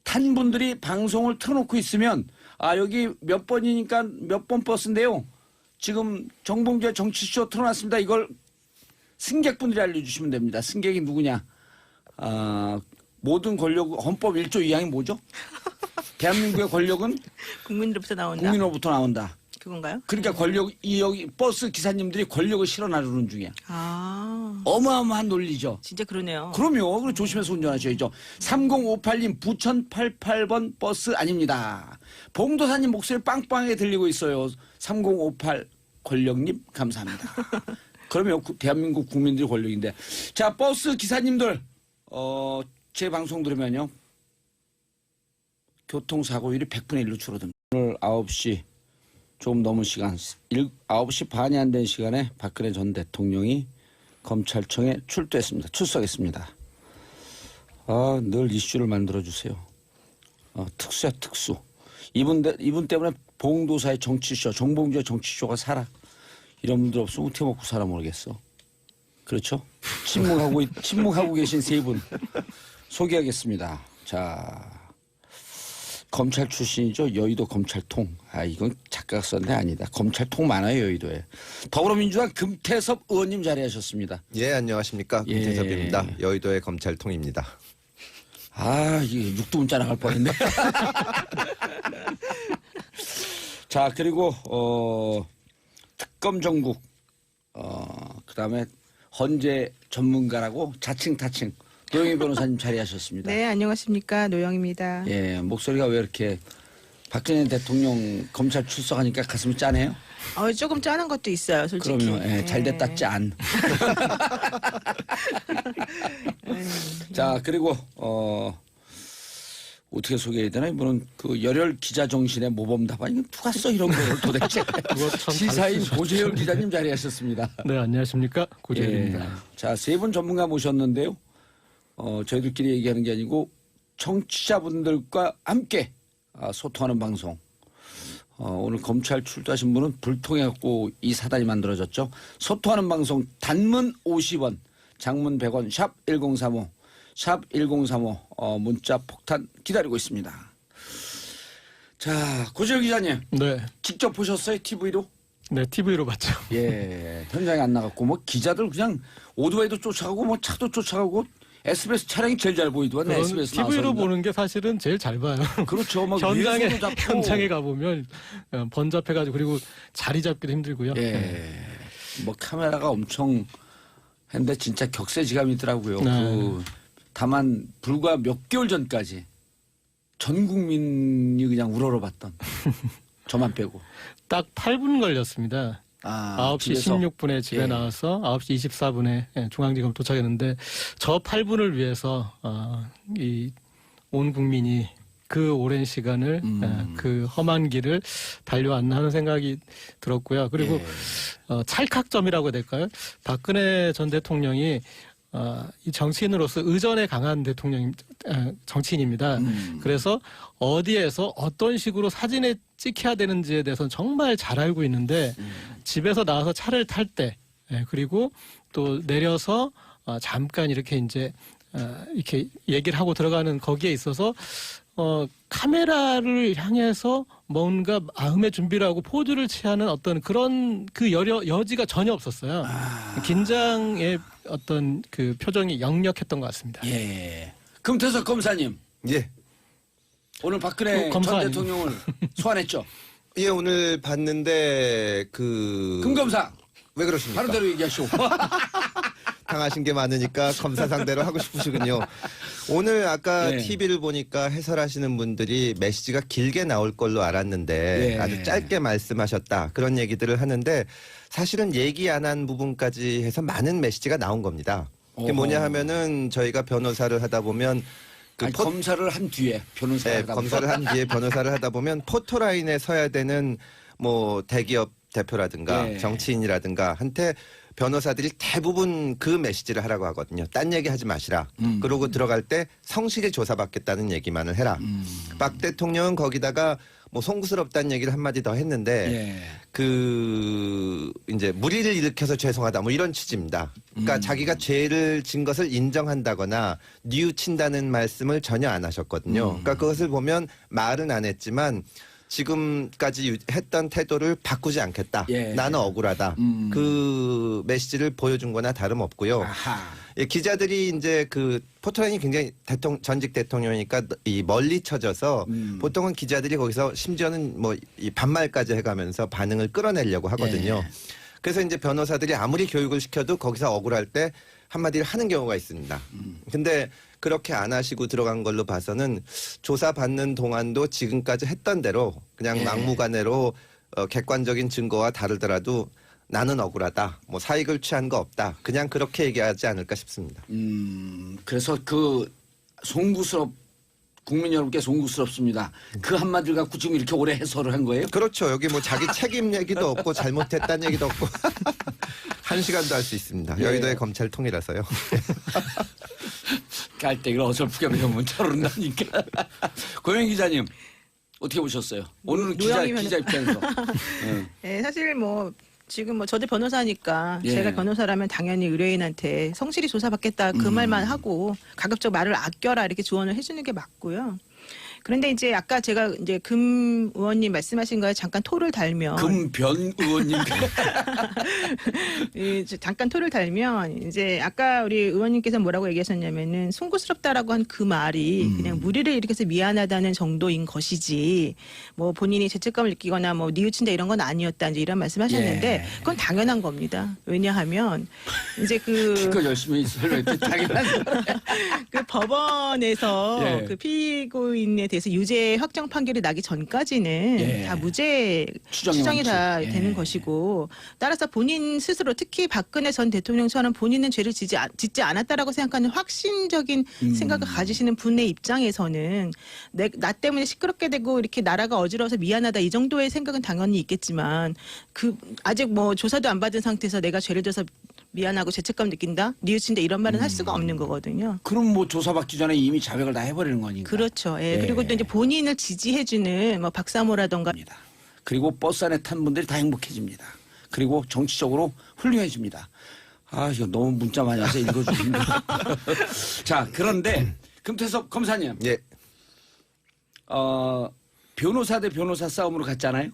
탄 분들이 방송을 틀어놓고 있으면, 여기 몇 번이니까 몇 번 버스인데요. 지금 정봉주의 정치쇼 틀어놨습니다. 이걸 승객분들이 알려주시면 됩니다. 승객이 누구냐? 모든 권력, 헌법 1조 2항이 뭐죠? 대한민국의 권력은 국민으로부터 나온다. 국민으로부터 나온다. 그건가요? 그러니까 여기 버스 기사님들이 권력을 실어 나르는 중이야. 어마어마한 논리죠. 진짜 그러네요. 그럼요. 그럼 조심해서 운전하셔야죠. 3058님, 부천 88번 버스 아닙니다. 봉도사님 목소리 빵빵하게 들리고 있어요. 3058 권력님 감사합니다. 그러면 대한민국 국민들이 권력인데. 자, 버스 기사님들, 제 방송 들으면요, 교통사고율이 100분의 1로 줄어듭니다. 오늘 9시 좀 넘은 시간, 9시 반이 안 된 시간에 박근혜 전 대통령이 검찰청에 출석했습니다. 늘 이슈를 만들어주세요. 특수야, 특수. 이분 때문에 봉도사의 정치쇼, 정봉주의 정치쇼가 살아. 이런 분들 없으면 어떻게 먹고 살아 모르겠어. 그렇죠? 침묵하고 계신 세 분 소개하겠습니다. 자, 검찰 출신이죠. 여의도 검찰통. 이건 작가가 썼는데 아니다. 검찰통 많아요, 여의도에. 더불어민주당 금태섭 의원님 자리하셨습니다. 예, 안녕하십니까. 예. 금태섭입니다. 여의도의 검찰통입니다. 이게 육두문자 나갈 뻔했네. 자, 그리고 특검 정국, 그다음에 헌재 전문가라고 자칭 타칭 노영희 변호사님 자리하셨습니다. 네, 안녕하십니까. 노영입니다. 예, 목소리가 왜 이렇게 박근혜 대통령 검찰 출석하니까 가슴이 짠해요? 조금 짠한 것도 있어요, 솔직히. 그러면 잘됐다 짠. 자, 그리고 어떻게 소개해야 되나? 이분은 그 열혈 기자 정신의 모범 답안. 이거 누가 써 이런 거를 도대체? 시사인 고재열 기자님 자리하셨습니다. 네, 안녕하십니까. 고재열입니다. 예. 자, 세 분 전문가 모셨는데요. 저희들끼리 얘기하는 게 아니고 청취자분들과 함께 소통하는 방송. 오늘 검찰 출두하신 분은 불통해갖고 이 사단이 만들어졌죠. 소통하는 방송 단문 50원, 장문 100원, 샵 1035, 샵 1035 문자 폭탄 기다리고 있습니다. 자, 고재열 기자님. 네. 직접 보셨어요? TV로? 네, TV로 봤죠. 예, 현장에 안 나갔고 뭐 기자들 그냥 오토바이도 쫓아가고 뭐 차도 쫓아가고 SBS 차량이 제일 잘 보이더만 SBS TV로 나와서 보는 게 사실은 제일 잘 봐요. 그렇죠. 막 현장에 가보면 번잡해가지고 그리고 자리 잡기도 힘들고요. 예, 뭐 카메라가 엄청 했는데 진짜 격세지감이더라고요. 네. 다만 불과 몇 개월 전까지 전 국민이 그냥 우러러봤던 저만 빼고 딱 8분 걸렸습니다. 9시 집에서? 16분에 집에 예. 나와서 9시 24분에 중앙지검 도착했는데 저 8분을 위해서 이 온 국민이 그 오랜 시간을 그 험한 길을 달려왔나 하는 생각이 들었고요. 그리고 찰칵점이라고 해야 될까요? 박근혜 전 대통령이 이 정치인으로서 의전에 강한 정치인입니다. 그래서 어디에서 어떤 식으로 사진에 찍혀야 되는지에 대해서는 정말 잘 알고 있는데 집에서 나와서 차를 탈 때 그리고 또 내려서 잠깐 이렇게 이제 이렇게 얘기를 하고 들어가는 거기에 있어서 카메라를 향해서 뭔가 마음의 준비를 하고 포즈를 취하는 어떤 그런 그 여지가 전혀 없었어요. 긴장의 어떤 그 표정이 역력했던 것 같습니다. 예. 금태섭 검사님. 예. 오늘 박근혜 검사 전 아니고. 대통령을 소환했죠. 예, 오늘 봤는데 금 검사. 왜 그러십니까? 바로 대로 얘기하시오. 당하신 게 많으니까 검사 상대로 하고 싶으시군요. 오늘 아까 예. TV를 보니까 해설하시는 분들이 메시지가 길게 나올 걸로 알았는데 예. 아주 짧게 말씀하셨다. 그런 얘기들을 하는데 사실은 얘기 안 한 부분까지 해서 많은 메시지가 나온 겁니다. 그게 어허. 뭐냐 하면은 저희가 변호사를 하다 보면 아니, 검사를 한 뒤에 변호사를 네, 하다 검사를 한 뒤에 변호사를 하다 보면 포토라인에 서야 되는 뭐 대기업 대표라든가 예. 정치인이라든가 한테 변호사들이 대부분 그 메시지를 하라고 하거든요. 딴 얘기 하지 마시라. 그러고 들어갈 때 성실히 조사받겠다는 얘기만을 해라. 박 대통령은 거기다가 뭐 송구스럽다는 얘기를 한마디 더 했는데 예. 그 이제 무리를 일으켜서 죄송하다 뭐 이런 취지입니다. 그러니까 자기가 죄를 진 것을 인정한다거나 뉘우친다는 말씀을 전혀 안 하셨거든요. 그러니까 그것을 보면 말은 안 했지만 지금까지 했던 태도를 바꾸지 않겠다. 예. 나는 억울하다. 그 메시지를 보여준 거나 다름없고요. 아하. 예, 기자들이 이제 그 포토라인이 굉장히 전직 대통령이니까 이 멀리 쳐져서 보통은 기자들이 거기서 심지어는 뭐 이 반말까지 해가면서 반응을 끌어내려고 하거든요. 예. 그래서 이제 변호사들이 아무리 교육을 시켜도 거기서 억울할 때 한마디를 하는 경우가 있습니다. 근데 그렇게 안 하시고 들어간 걸로 봐서는 조사받는 동안도 지금까지 했던 대로 그냥 예. 막무가내로 객관적인 증거와 다르더라도 나는 억울하다. 뭐 사익을 취한 거 없다. 그냥 그렇게 얘기하지 않을까 싶습니다. 그래서 그 국민 여러분께 송구스럽습니다. 그 한마디를 갖고 지금 이렇게 오래 해설을 한 거예요? 그렇죠. 여기 뭐 자기 책임 얘기도 없고 잘못했다는 얘기도 없고 한 시간도 할 수 있습니다. 예. 여의도의 검찰 통이라서요. 깔때기를 어설프게 배우면 저런다니까. 고영 기자님 어떻게 보셨어요? 오늘은 기자 입장에서. 응. 네, 사실 뭐 지금 뭐 저도 변호사니까 예. 제가 변호사라면 당연히 의뢰인한테 성실히 조사받겠다 그 말만 하고 가급적 말을 아껴라 이렇게 조언을 해주는 게 맞고요. 그런데 이제 아까 제가 이제 금 의원님 말씀하신 거에 잠깐 토를 달면 금변 의원님. 이제 잠깐 토를 달면 이제 아까 우리 의원님께서 뭐라고 얘기하셨냐면은 송구스럽다라고 한 그 말이 그냥 무리를 일으켜서 미안하다는 정도인 것이지 뭐 본인이 죄책감을 느끼거나 뭐 뉘우친다 이런 건 아니었다 이제 이런 말씀하셨는데 예. 그건 당연한 겁니다. 왜냐하면 이제 그거 열심히 설명했더니 당연한 그 법원에서 예. 그 피고인에 대해서 유죄 확정 판결이 나기 전까지는 예. 다 무죄 추정이 다 원칙. 예. 되는 것이고 따라서 본인 스스로 특히 박근혜 전 대통령처럼 본인은 죄를 짓지 않았다라고 생각하는 확신적인 생각을 가지시는 분의 입장에서는 나 때문에 시끄럽게 되고 이렇게 나라가 어지러워서 미안하다 이 정도의 생각은 당연히 있겠지만 그 아직 뭐 조사도 안 받은 상태에서 내가 죄를 져서 미안하고 죄책감 느낀다, 뉘우친다 이런 말은 할 수가 없는 거거든요. 그럼 뭐 조사받기 전에 이미 자백을 다 해버리는 거니까. 그렇죠. 예. 예. 그리고 또 이제 본인을 지지해주는 뭐 박사모라던가 그리고 버스 안에 탄 분들이 다 행복해집니다. 그리고 정치적으로 훌륭해집니다. 아, 이거 너무 문자 많이 와서 읽어주기 힘들어. 자, 그런데 금태섭 검사님, 예, 변호사 대 변호사 싸움으로 갔잖아요.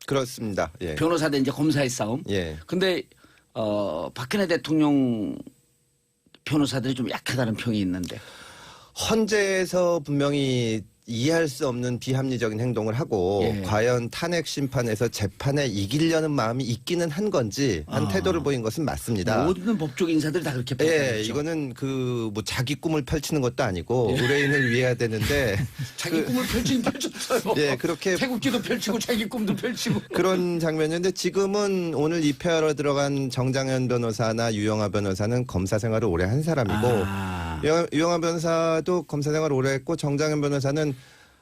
그렇습니다. 예. 변호사 대 이제 검사의 싸움. 예. 근데 박근혜 대통령 변호사들이 좀 약하다는 평이 있는데. 헌재에서 분명히 이해할 수 없는 비합리적인 행동을 하고 예. 과연 탄핵 심판에서 재판에 이기려는 마음이 있기는 한 건지 한 태도를 보인 것은 맞습니다. 모든 법조 인사들이 다 그렇게 예, 평가했죠. 이거는 그 뭐 자기 꿈을 펼치는 것도 아니고 의뢰인을 위해야 되는데 자기 꿈을 펼치긴 펼쳤어요. 예, 그렇게 태국기도 펼치고 자기 꿈도 펼치고. 그런 장면인데 지금은 오늘 입회하러 들어간 정장현 변호사나 유영하 변호사는 검사 생활을 오래 한 사람이고 유영하 변호사도 검사 생활을 오래 했고 정장현 변호사는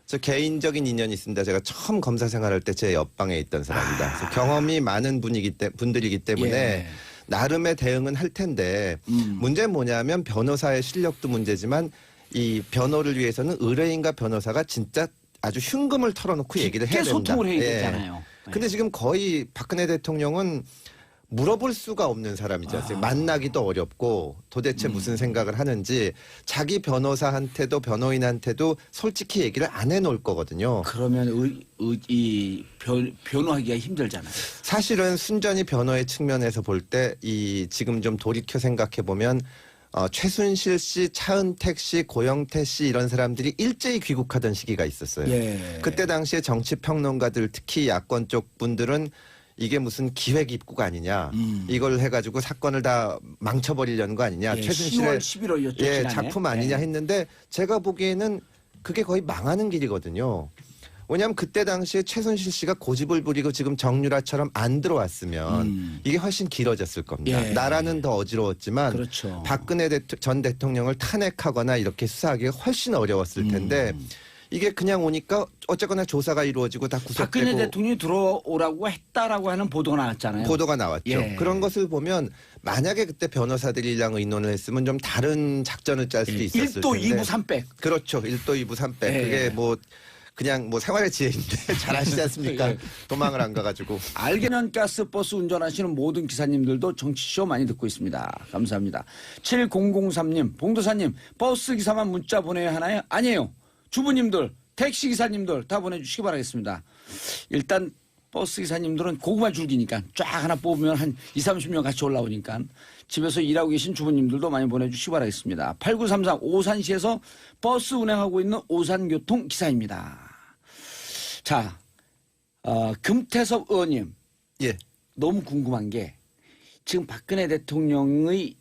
저 개인적인 인연이 있습니다. 제가 처음 검사 생활할 때 제 옆방에 있던 사람입니다. 그래서 경험이 많은 분들이기 때문에 예. 나름의 대응은 할 텐데 문제는 뭐냐면 변호사의 실력도 문제지만 이 변호를 위해서는 의뢰인과 변호사가 진짜 아주 흉금을 털어놓고 얘기를 해야 깊게 됩니다. 소통을 해야 예. 되잖아요. 근데 지금 거의 박근혜 대통령은 물어볼 수가 없는 사람이죠. 만나기도 어렵고 도대체 무슨 생각을 하는지 자기 변호사한테도 변호인한테도 솔직히 얘기를 안 해놓을 거거든요. 그러면 변호하기가 힘들잖아요. 사실은 순전히 변호의 측면에서 볼 때 이 지금 좀 돌이켜 생각해 보면 최순실 씨, 차은택 씨, 고영태 씨 이런 사람들이 일제히 귀국하던 시기가 있었어요. 예. 그때 당시에 정치 평론가들 특히 야권 쪽 분들은 이게 무슨 기획 입국 아니냐. 이걸 해가지고 사건을 다 망쳐버리려는 거 아니냐. 예, 최순실의 10월 11월이었죠. 예, 지난해. 작품 아니냐 했는데 제가 보기에는 그게 거의 망하는 길이거든요. 왜냐하면 그때 당시에 최순실 씨가 고집을 부리고 지금 정유라처럼 안 들어왔으면 이게 훨씬 길어졌을 겁니다. 예. 나라는 더 어지러웠지만 그렇죠. 박근혜 전 대통령을 탄핵하거나 이렇게 수사하기가 훨씬 어려웠을 텐데 이게 그냥 오니까 어쨌거나 조사가 이루어지고 다 박근혜 구속되고 대통령이 들어오라고 했다라고 하는 보도가 나왔잖아요. 보도가 나왔죠. 예. 그런 것을 보면 만약에 그때 변호사들이랑 의논을 했으면 좀 다른 작전을 짤 수도 있었을 1도 텐데. 2부 3백. 그렇죠. 1도 2부 3백. 예. 그게 뭐 그냥 뭐 생활의 지혜인데 잘 아시지 않습니까? 예. 도망을 안 가가지고. 알게년 가스버스 운전하시는 모든 기사님들도 정치쇼 많이 듣고 있습니다. 감사합니다. 7003님, 봉도사님, 버스 기사만 문자 보내야 하나요? 아니에요. 주부님들, 택시 기사님들 다 보내주시기 바라겠습니다. 일단 버스 기사님들은 고구마 줄기니까 쫙 하나 뽑으면 한 20, 30명 같이 올라오니까 집에서 일하고 계신 주부님들도 많이 보내주시기 바라겠습니다. 8933 오산시에서 버스 운행하고 있는 오산교통 기사입니다. 자, 금태섭 의원님. 예. 너무 궁금한 게 지금 박근혜 대통령의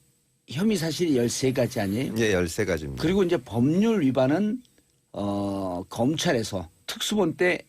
혐의 사실이 13가지 아니에요? 예, 13가지입니다. 그리고 이제 법률 위반은 검찰에서 특수본 때